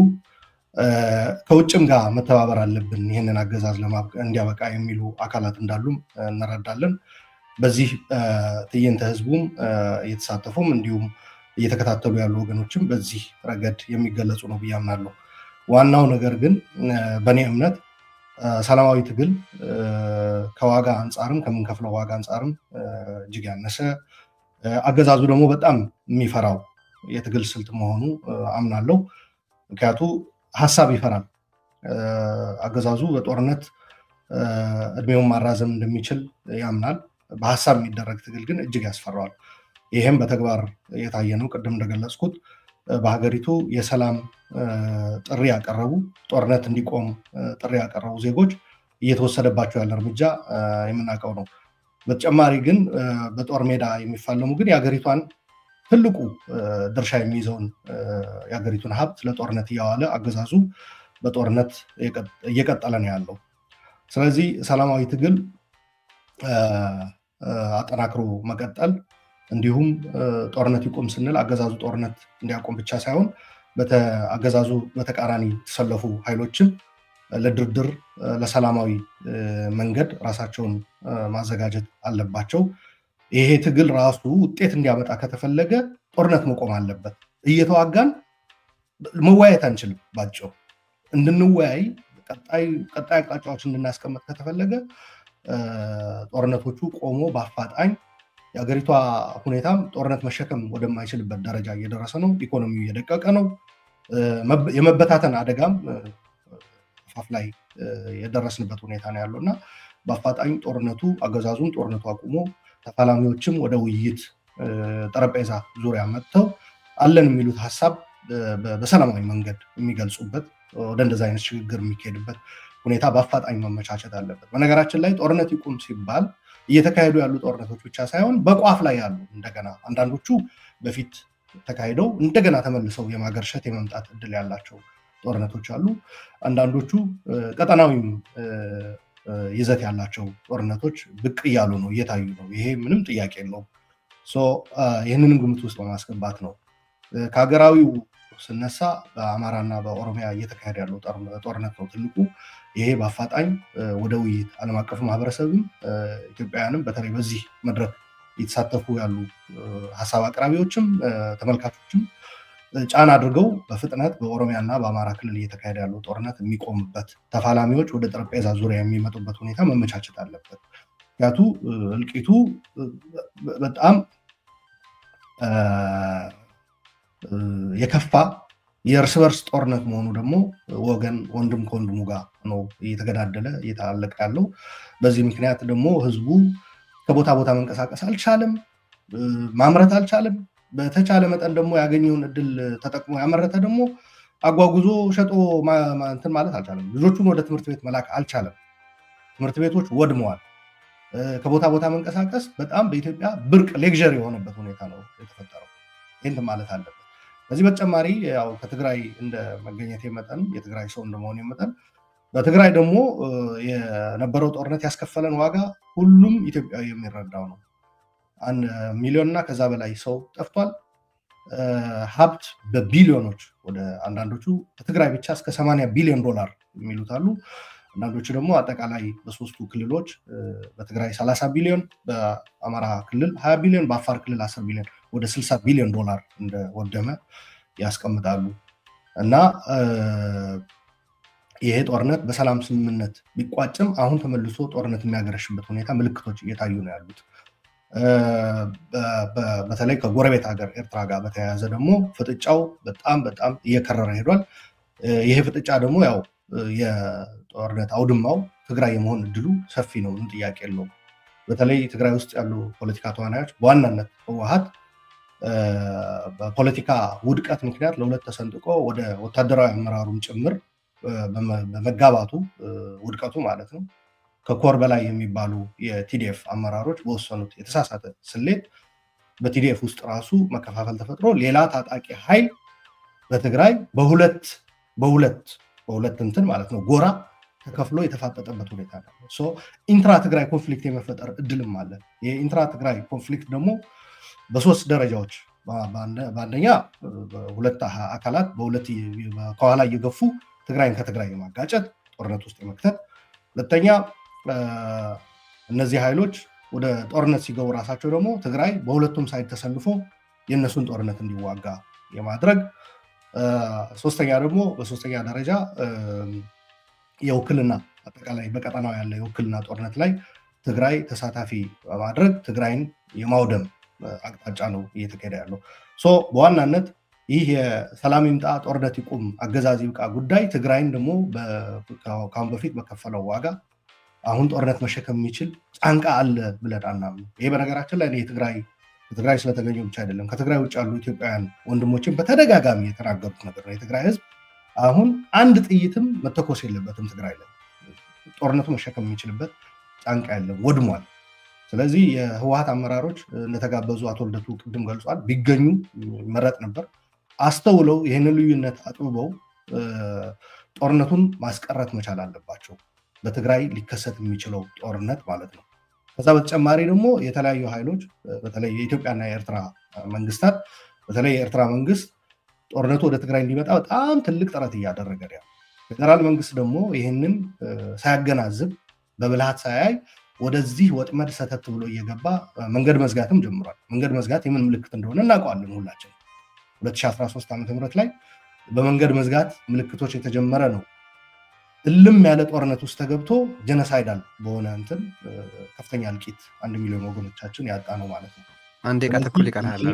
ከውጭም ጋር መተባበር አለብን ይህንን አገዛዝ እንዲያበቃ የሚሉ አካላት እንዳሉም እንረዳለን። በዚህ ትዕይንተ ህዝቡም እየተሳተፉም እንዲሁም እየተከታተሉ ያሉ ወገኖችም በዚህ ረገድ የሚገለጹ ነው ብዬ አምናለሁ። ዋናው ነገር ግን በእኔ እምነት ሰላማዊ ትግል ከዋጋ አንጻርም ከምንከፍለው ዋጋ አንጻርም እጅግ ያነሰ አገዛዙ ደግሞ በጣም የሚፈራው የትግል ስልት መሆኑ አምናለሁ። ምክንያቱ ሀሳብ ይፈራል። አገዛዙ በጦርነት እድሜውን ማራዘም እንደሚችል ያምናል። በሀሳብ የሚደረግ ትግል ግን እጅግ ያስፈራዋል። ይህም በተግባር የታየ ነው። ቅድም እንደገለጽኩት በሀገሪቱ የሰላም ጥሪ ያቀረቡ፣ ጦርነት እንዲቆም ጥሪ ያቀረቡ ዜጎች እየተወሰደባቸው ያለ እርምጃ የምናውቀው ነው። በተጨማሪ ግን በጦር ሜዳ የሚፋለሙ ግን የሀገሪቷን ትልቁ ድርሻ የሚይዘውን የሀገሪቱን ሀብት ለጦርነት እያዋለ አገዛዙ በጦርነት እየቀጠለ ነው ያለው። ስለዚህ ሰላማዊ ትግል አጠናክሮ መቀጠል እንዲሁም ጦርነት ይቆም ስንል አገዛዙ ጦርነት እንዲያቆም ብቻ ሳይሆን አገዛዙ በተቃራኒ የተሰለፉ ኃይሎችን ለድርድር ለሰላማዊ መንገድ ራሳቸውን ማዘጋጀት አለባቸው። ይሄ ትግል ራሱ ውጤት እንዲያመጣ ከተፈለገ ጦርነት መቆም አለበት። እየተዋጋን መወያየት አንችልም። ባጭሩ እንድንወያይ ቀጣይ አቅጣጫዎች እንድናስቀምጥ ከተፈለገ ጦርነቶቹ ቆሞ በአፋጣኝ የሀገሪቷ ሁኔታም ጦርነት መሸከም ወደማይችልበት ደረጃ እየደረሰ ነው። ኢኮኖሚው እየደቀቀ ነው። የመበታተን አደጋም አፋፍ ላይ የደረስንበት ሁኔታ ነው ያለውና በአፋጣኝ ጦርነቱ አገዛዙን ጦርነቱ አቁሞ ተፋላሚዎችም ወደ ውይይት ጠረጴዛ ዙሪያ መጥተው አለን የሚሉት ሐሳብ በሰላማዊ መንገድ የሚገልጹበት ወደ እንደዛ አይነት ሽግግር የሚካሄድበት ሁኔታ በአፋጣኝ መመቻቸት አለበት። በነገራችን ላይ ጦርነት ይቁም ሲባል እየተካሄዱ ያሉ ጦርነቶች ብቻ ሳይሆን በቋፍ ላይ ያሉ እንደገና አንዳንዶቹ በፊት ተካሂደው እንደገና ተመልሰው የማገርሸት የመምጣት እድል ያላቸው ጦርነቶች አሉ። አንዳንዶቹ ቀጠናዊም ይዘት ያላቸው ጦርነቶች ብቅ እያሉ ነው፣ እየታዩ ነው። ይሄ ምንም ጥያቄ የለውም። ይህንን ግምት ውስጥ በማስገባት ነው ከሀገራዊው ስነሳ በአማራና በኦሮሚያ እየተካሄደ ያለው ጦርነት ነው ትልቁ። ይሄ በአፋጣኝ ወደ ውይይት ዓለም አቀፍ ማህበረሰብም ኢትዮጵያውያንም በተለይ በዚህ መድረክ የተሳተፉ ያሉ ሀሳብ አቅራቢዎችም ተመልካቾችም ጫና አድርገው በፍጥነት በኦሮሚያና በአማራ ክልል እየተካሄደ ያለው ጦርነት የሚቆምበት ተፋላሚዎች ወደ ጠረጴዛ ዙሪያ የሚመጡበት ሁኔታ መመቻቸት አለበት። ምክንያቱ እልቂቱ በጣም የከፋ የእርስ በርስ ጦርነት መሆኑ ደግሞ ወንድም ከወንድሙ ጋር ነው እየተገዳደለ እየተላለቀ ያለው። በዚህ ምክንያት ደግሞ ህዝቡ ከቦታ ቦታ መንቀሳቀስ አልቻለም፣ ማምረት አልቻለም። በተቻለ መጠን ደግሞ ያገኘውን እድል ተጠቅሞ ያመረተ ደግሞ አጓጉዞ ሸጦ እንትን ማለት አልቻለም። ልጆቹን ወደ ትምህርት ቤት መላክ አልቻለም። ትምህርት ቤቶች ወድመዋል። ከቦታ ቦታ መንቀሳቀስ በጣም በኢትዮጵያ ብርቅ ሌክዠሪ የሆነበት ሁኔታ ነው የተፈጠረው። ይህን ማለት አለበት። ከዚህ በተጨማሪ ያው ከትግራይ እንደ መገኘት መጠን የትግራይ ሰው እንደመሆን መጠን በትግራይ ደግሞ የነበረው ጦርነት ያስከፈለን ዋጋ ሁሉም ኢትዮጵያዊ የሚረዳው ነው። 1 ሚሊዮንና ከዛ በላይ ሰው ጠፍቷል። ሀብት በቢሊዮኖች ወደ አንዳንዶቹ በትግራይ ብቻ እስከ 80 ቢሊዮን ዶላር የሚሉት አሉ። አንዳንዶቹ ደግሞ አጠቃላይ በሶስቱ ክልሎች በትግራይ 30 ቢሊዮን፣ በአማራ ክልል 20 ቢሊዮን፣ በአፋር ክልል 10 ቢሊዮን ወደ 60 ቢሊዮን ዶላር እንደወደመ ያስቀምጣሉ። እና ይሄ ጦርነት በሰላም ስምምነት ቢቋጭም አሁን ተመልሶ ጦርነት የሚያገረሽበት ሁኔታ ምልክቶች እየታዩ ነው ያሉት። በተለይ ከጎረቤት ሀገር ኤርትራ ጋር በተያያዘ ደግሞ ፍጥጫው በጣም እየከረረ ሄዷል። ይሄ ፍጥጫ ደግሞ ያው የጦርነት አውድማው ትግራይ የመሆን እድሉ ሰፊ ነው፣ ምን ጥያቄ የለውም። በተለይ ትግራይ ውስጥ ያሉ ፖለቲካ ተዋናዮች በዋናነት ህወሓት በፖለቲካ ውድቀት ምክንያት ለሁለት ተሰንጥቆ ወደ ወታደራዊ አመራሩም ጭምር በመጋባቱ ውድቀቱ ማለት ነው ከኮር በላይ የሚባሉ የቲዲኤፍ አመራሮች በወሰኑት የተሳሳተ ስሌት በቲዲኤፍ ውስጥ ራሱ መከፋፈል ተፈጥሮ ሌላ ታጣቂ ኃይል በትግራይ በሁለት እንትን ማለት ነው ጎራ ተከፍሎ የተፋጠጠበት ሁኔታ ነው። ኢንትራ ትግራይ ኮንፍሊክት የመፈጠር እድልም አለ። የኢንትራ ትግራይ ኮንፍሊክት ደግሞ በሶስት ደረጃዎች፣ በአንደኛ ሁለት አካላት ከኋላ እየገፉ ትግራይን ከትግራይ የማጋጨት ጦርነት ውስጥ የመክተት፣ ሁለተኛ እነዚህ ኃይሎች ወደ ጦርነት ሲገቡ ራሳቸው ደግሞ ትግራይ በሁለቱም ሳይድ ተሰልፎ የእነሱን ጦርነት እንዲዋጋ የማድረግ፣ ሶስተኛ ደግሞ በሶስተኛ ደረጃ የውክልና አጠቃላይ በቀጠናው ያለ የውክልና ጦርነት ላይ ትግራይ ተሳታፊ በማድረግ ትግራይን የማውደም አቅጣጫ ነው እየተካሄደ ያለው። በዋናነት ይህ የሰላም ይምጣ ጦርነት ይቁም አገዛዝ ይብቃ ጉዳይ ትግራይን ደግሞ ከአሁን በፊት በከፈለው ዋጋ አሁን ጦርነት መሸከም የሚችል ጫንቃ አለ ብለን አናምንም። ይሄ በነገራችን ላይ ትግራይ ስለተገኘው ብቻ አይደለም፣ ከትግራይ ውጭ ያሉ ኢትዮጵያውያን ወንድሞችን በተደጋጋሚ የተናገሩት ነገር ነው። የትግራይ ህዝብ አሁን አንድ ጥይትም መተኮስ የለበትም። ትግራይ ላይ ጦርነቱ መሸከም የሚችልበት ጫንቃ የለም፣ ወድሟል። ስለዚህ የህወሓት አመራሮች እንደተጋበዙ አቶ ልደቱ ቅድም ገልጿል። ቢገኙ መረጥ ነበር። አስተውለው ይህንን ልዩነት አጥብበው ጦርነቱን ማስቀረት መቻል አለባቸው። በትግራይ ሊከሰት የሚችለው ጦርነት ማለት ነው። ከዛ በተጨማሪ ደግሞ የተለያዩ ኃይሎች በተለይ የኢትዮጵያና የኤርትራ መንግስታት በተለይ የኤርትራ መንግስት ጦርነቱ ወደ ትግራይ እንዲመጣ በጣም ትልቅ ጥረት እያደረገ ነው። ፌደራል መንግስት ደግሞ ይህንን ሳያገናዝብ በብልሃት ሳያይ ወደዚህ ወጥመድ ሰተት ብሎ እየገባ መንገድ መዝጋትም ጀምሯል። መንገድ መዝጋት የምን ምልክት እንደሆነ እናውቀዋለን ሁላችን። 2013 ዓ.ም ላይ በመንገድ መዝጋት ምልክቶች የተጀመረ ነው። እልም ያለ ጦርነት ውስጥ ተገብቶ ጀነሳይዳል በሆነ እንትን ከፍተኛ እልቂት 1 ሚሊዮን ወገኖቻችን ያጣ ነው ማለት ነው። አንዴ ከተኩል ይቀራል።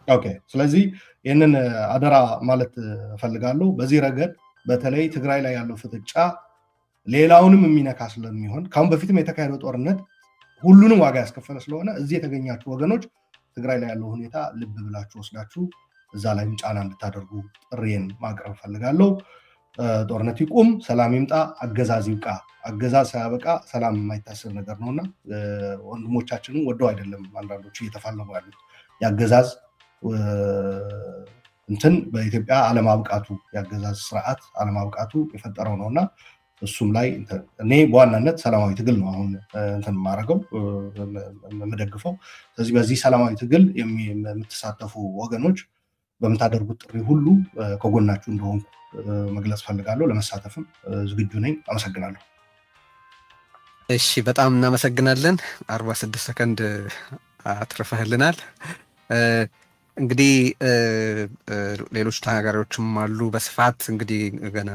ኦኬ። ስለዚህ ይህንን አደራ ማለት እፈልጋለሁ። በዚህ ረገድ በተለይ ትግራይ ላይ ያለው ፍጥጫ ሌላውንም የሚነካ ስለሚሆን ካሁን በፊትም የተካሄደው ጦርነት ሁሉንም ዋጋ ያስከፈለ ስለሆነ እዚህ የተገኛችሁ ወገኖች ትግራይ ላይ ያለው ሁኔታ ልብ ብላችሁ ወስዳችሁ እዛ ላይም ጫና እንድታደርጉ ጥሪዬን ማቅረብ ፈልጋለሁ። ጦርነት ይቁም፣ ሰላም ይምጣ፣ አገዛዝ ይብቃ። አገዛዝ ሳያበቃ ሰላም የማይታሰብ ነገር ነውና ወንድሞቻችንን ወደው አይደለም አንዳንዶቹ እየተፋለሙ ያሉት። የአገዛዝ እንትን በኢትዮጵያ አለማብቃቱ የአገዛዝ ስርዓት አለማብቃቱ የፈጠረው ነውና እሱም ላይ እኔ በዋናነት ሰላማዊ ትግል ነው አሁን እንትን ማረገው የምደግፈው። ስለዚህ በዚህ ሰላማዊ ትግል የምትሳተፉ ወገኖች በምታደርጉት ጥሪ ሁሉ ከጎናችሁ እንደሆንኩ መግለጽ ፈልጋለሁ። ለመሳተፍም ዝግጁ ነኝ። አመሰግናለሁ። እሺ፣ በጣም እናመሰግናለን። 46 ሰከንድ አትርፈህልናል። እንግዲህ ሌሎች ተናጋሪዎችም አሉ በስፋት እንግዲህ ገና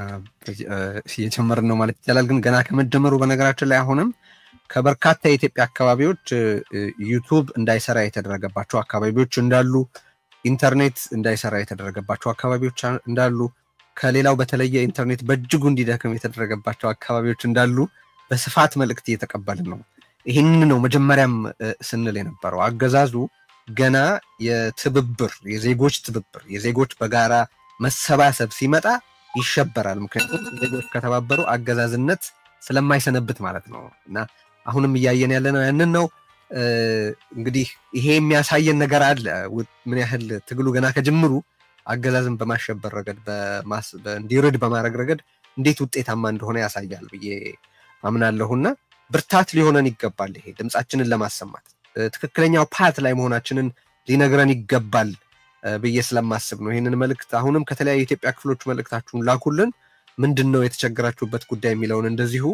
እየጀመርን ነው ማለት ይቻላል። ግን ገና ከመጀመሩ በነገራችን ላይ አሁንም ከበርካታ የኢትዮጵያ አካባቢዎች ዩቱብ እንዳይሰራ የተደረገባቸው አካባቢዎች እንዳሉ፣ ኢንተርኔት እንዳይሰራ የተደረገባቸው አካባቢዎች እንዳሉ፣ ከሌላው በተለየ ኢንተርኔት በእጅጉ እንዲደክም የተደረገባቸው አካባቢዎች እንዳሉ በስፋት መልእክት እየተቀበልን ነው። ይህንን ነው መጀመሪያም ስንል የነበረው። አገዛዙ ገና የትብብር የዜጎች ትብብር የዜጎች በጋራ መሰባሰብ ሲመጣ ይሸበራል። ምክንያቱም ዜጎች ከተባበሩ አገዛዝነት ስለማይሰነብት ማለት ነው። እና አሁንም እያየን ያለነው ያንን ነው። እንግዲህ ይሄ የሚያሳየን ነገር አለ። ምን ያህል ትግሉ ገና ከጅምሩ አገዛዝን በማሸበር ረገድ እንዲርድ በማድረግ ረገድ እንዴት ውጤታማ እንደሆነ ያሳያል ብዬ አምናለሁና ብርታት ሊሆነን ይገባል። ይሄ ድምጻችንን ለማሰማት ትክክለኛው ፓት ላይ መሆናችንን ሊነግረን ይገባል ብዬ ስለማስብ ነው። ይህንን መልእክት አሁንም ከተለያዩ የኢትዮጵያ ክፍሎች መልእክታችሁን ላኩልን። ምንድነው የተቸገራችሁበት ጉዳይ የሚለውን እንደዚሁ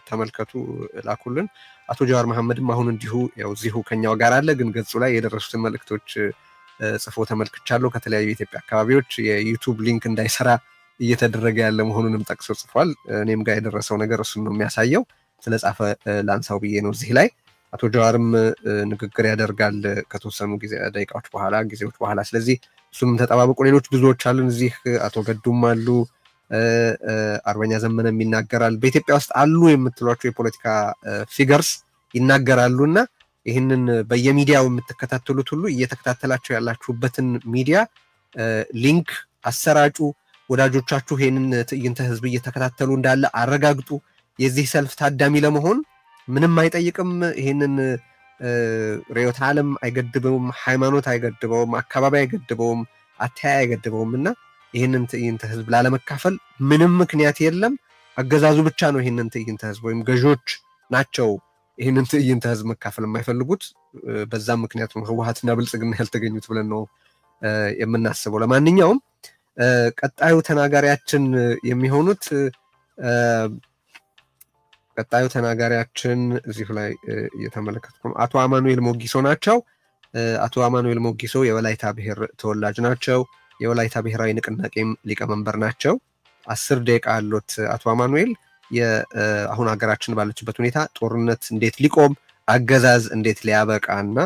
ተመልከቱ፣ ላኩልን። አቶ ጀዋር መሐመድም አሁን እንዲሁ ያው እዚሁ ከኛው ጋር አለ፣ ግን ገጹ ላይ የደረሱትን መልእክቶች ጽፎ ተመልክቻለሁ። ከተለያዩ የኢትዮጵያ አካባቢዎች የዩቲዩብ ሊንክ እንዳይሰራ እየተደረገ ያለ መሆኑንም ጠቅሶ ጽፏል። እኔም ጋር የደረሰው ነገር እሱን ነው የሚያሳየው። ስለጻፈ ላንሳው ብዬ ነው እዚህ ላይ። አቶ ጀዋርም ንግግር ያደርጋል ከተወሰኑ ጊዜዎች በኋላ። ስለዚህ እሱንም ተጠባበቁ። ሌሎች ብዙዎች አሉን እዚህ። አቶ ገዱም አሉ፣ አርበኛ ዘመነም ይናገራል። በኢትዮጵያ ውስጥ አሉ የምትሏቸው የፖለቲካ ፊገርስ ይናገራሉና ይህንን በየሚዲያው የምትከታተሉት ሁሉ እየተከታተላችሁ ያላችሁበትን ሚዲያ ሊንክ አሰራጩ። ወዳጆቻችሁ ይህንን ትዕይንተ ህዝብ እየተከታተሉ እንዳለ አረጋግጡ። የዚህ ሰልፍ ታዳሚ ለመሆን ምንም አይጠይቅም። ይህንን ርዕዮተ ዓለም አይገድበውም፣ ሃይማኖት አይገድበውም፣ አካባቢ አይገድበውም፣ አተያይ አይገድበውም እና ይህንን ትዕይንተ ህዝብ ላለመካፈል ምንም ምክንያት የለም። አገዛዙ ብቻ ነው ይህንን ትዕይንተ ህዝብ ወይም ገዢዎች ናቸው ይህንን ትዕይንተ ህዝብ መካፈል የማይፈልጉት። በዛም ምክንያት ነው ህወሓትና ብልጽግና ያልተገኙት ብለን ነው የምናስበው። ለማንኛውም ቀጣዩ ተናጋሪያችን የሚሆኑት እዚሁ ላይ እየተመለከትኩ ነው፣ አቶ አማኑኤል ሞጊሶ ናቸው። አቶ አማኑኤል ሞጊሶ የወላይታ ብሔር ተወላጅ ናቸው። የወላይታ ብሔራዊ ንቅናቄም ሊቀመንበር ናቸው። 10 ደቂቃ አሉት አቶ አማኑኤል አሁን ሀገራችን ባለችበት ሁኔታ ጦርነት እንዴት ሊቆም፣ አገዛዝ እንዴት ሊያበቃና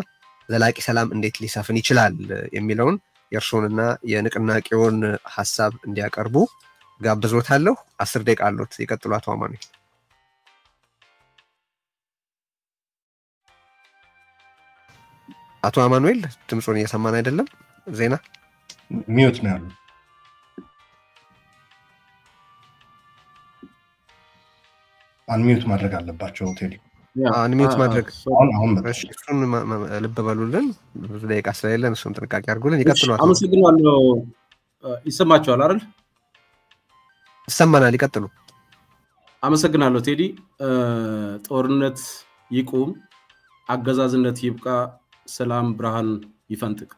ዘላቂ ሰላም እንዴት ሊሰፍን ይችላል የሚለውን የእርሶንና የንቅናቄውን ሀሳብ እንዲያቀርቡ ጋብዞታለሁ። 10 ደቂቃ አሉት። ይቀጥሉ አቶ አማኑኤል። አቶ አማኑኤል ድምፁን እየሰማን አይደለም። ዜና ሚዩት ነው ያለው። አንሚዩት ማድረግ አለባቸው ቴዲ። አንሚዩት ማድረግ አሁን እሺ እሱን ልብ በሉልን ብዙ ደቂቃ ስለሌለን እሱን ጥንቃቄ አድርጉልን ይቀጥሉ አመሰግናለሁ ይሰማችኋል አይደል ይሰማናል ይቀጥሉ አመሰግናለሁ ቴዲ ጦርነት ይቁም አገዛዝነት ይብቃ ሰላም ብርሃን ይፈንጥቅ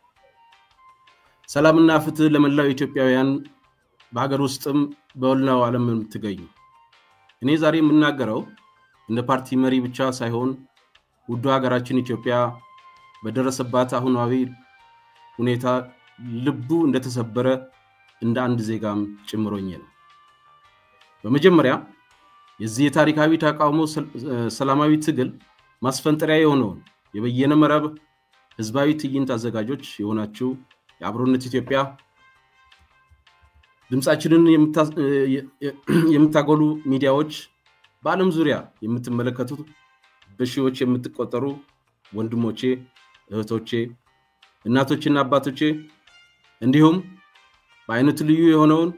ሰላምና ፍትህ ለመላው ኢትዮጵያውያን በሀገር ውስጥም በወልናው ዓለም የምትገኙ እኔ ዛሬ የምናገረው እንደ ፓርቲ መሪ ብቻ ሳይሆን ውድ ሀገራችን ኢትዮጵያ በደረሰባት አሁናዊ ሁኔታ ልቡ እንደተሰበረ እንደ አንድ ዜጋም ጭምሮኝ ነው በመጀመሪያ የዚህ ታሪካዊ ተቃውሞ ሰላማዊ ትግል ማስፈንጠሪያ የሆነው የበየነ መረብ ህዝባዊ ትዕይንት አዘጋጆች የሆናችሁ የአብሮነት ኢትዮጵያ ድምጻችንን የምታጎሉ ሚዲያዎች በአለም ዙሪያ የምትመለከቱት በሺዎች የምትቆጠሩ ወንድሞቼ እህቶቼ እናቶችና አባቶቼ እንዲሁም በአይነቱ ልዩ የሆነውን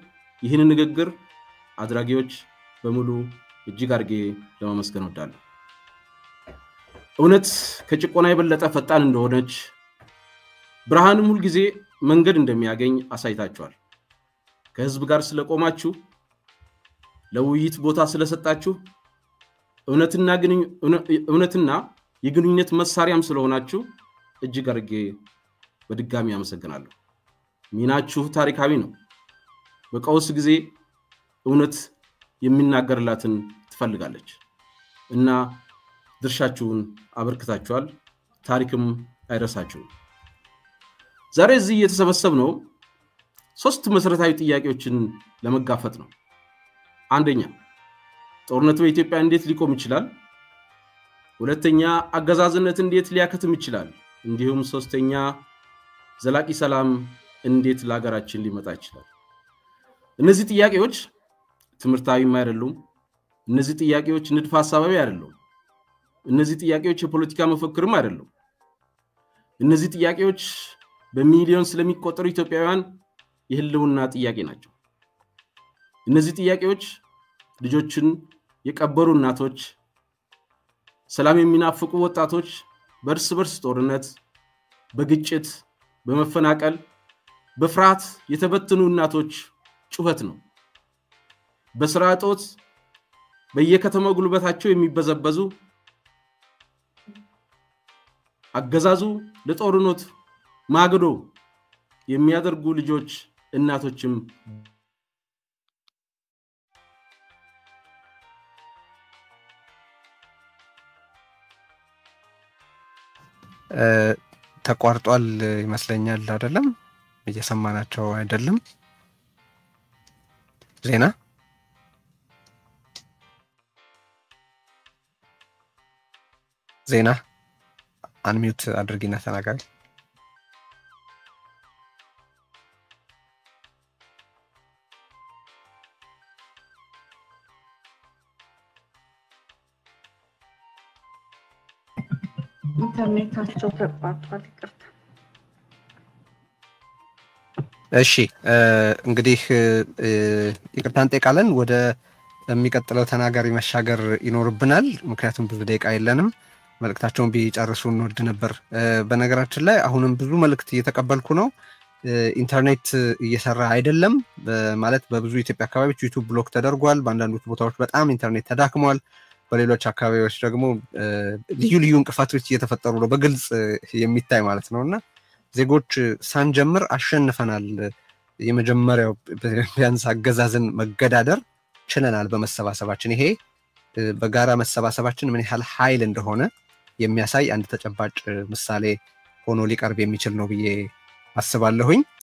ይህን ንግግር አድራጊዎች በሙሉ እጅግ አርጌ ለማመስገን ወዳለሁ እውነት ከጭቆና የበለጠ ፈጣን እንደሆነች ብርሃንም ሁሉ ጊዜ መንገድ እንደሚያገኝ አሳይታችኋል ከህዝብ ጋር ስለቆማችሁ ለውይይት ቦታ ስለሰጣችሁ እውነትና የግንኙነት መሳሪያም ስለሆናችሁ እጅግ አርጌ በድጋሚ አመሰግናለሁ ሚናችሁ ታሪካዊ ነው በቀውስ ጊዜ እውነት የሚናገርላትን ትፈልጋለች እና ድርሻችሁን አበርክታችኋል ታሪክም አይረሳችሁም ዛሬ እዚህ የተሰበሰብነው ሶስት መሰረታዊ ጥያቄዎችን ለመጋፈጥ ነው አንደኛ ጦርነቱ በኢትዮጵያ እንዴት ሊቆም ይችላል ሁለተኛ አገዛዝነት እንዴት ሊያከትም ይችላል እንዲሁም ሶስተኛ ዘላቂ ሰላም እንዴት ለሀገራችን ሊመጣ ይችላል እነዚህ ጥያቄዎች ትምርታዊም አይደሉም እነዚህ ጥያቄዎች ንድፈ ሐሳባዊ አይደሉም እነዚህ ጥያቄዎች የፖለቲካ መፈክርም አይደሉም እነዚህ ጥያቄዎች በሚሊዮን ስለሚቆጠሩ ኢትዮጵያውያን የህልውና ጥያቄ ናቸው እነዚህ ጥያቄዎች ልጆችን የቀበሩ እናቶች ሰላም የሚናፍቁ ወጣቶች በርስ በርስ ጦርነት በግጭት በመፈናቀል በፍርሃት የተበተኑ እናቶች ጩኸት ነው በስራ እጦት በየከተማው ጉልበታቸው የሚበዘበዙ አገዛዙ ለጦርነት ማገዶ የሚያደርጉ ልጆች እናቶችም ተቋርጧል ይመስለኛል አይደለም እየሰማናቸው አይደለም ዜና አንሚዩት አድርጊና ተናገሪ ኢንተርኔታቸው ተቋርጧል ይቅርታ እሺ እንግዲህ ይቅርታን ጠይቃለን ወደ የሚቀጥለው ተናጋሪ መሻገር ይኖርብናል ምክንያቱም ብዙ ደቂቃ የለንም መልእክታቸውን ቢጨርሱ እንወድ ነበር በነገራችን ላይ አሁንም ብዙ መልእክት እየተቀበልኩ ነው ኢንተርኔት እየሰራ አይደለም ማለት በብዙ ኢትዮጵያ አካባቢዎች ዩቲዩብ ብሎክ ተደርጓል በአንዳንድ ቦታዎች በጣም ኢንተርኔት ተዳክሟል በሌሎች አካባቢዎች ደግሞ ልዩ ልዩ እንቅፋቶች እየተፈጠሩ ነው በግልጽ የሚታይ ማለት ነውና ዜጎች ሳንጀምር አሸንፈናል የመጀመሪያው ቢያንስ አገዛዝን መገዳደር ችለናል በመሰባሰባችን ይሄ በጋራ መሰባሰባችን ምን ያህል ኃይል እንደሆነ የሚያሳይ አንድ ተጨባጭ ምሳሌ ሆኖ ሊቀርብ የሚችል ነው ብዬ አስባለሁኝ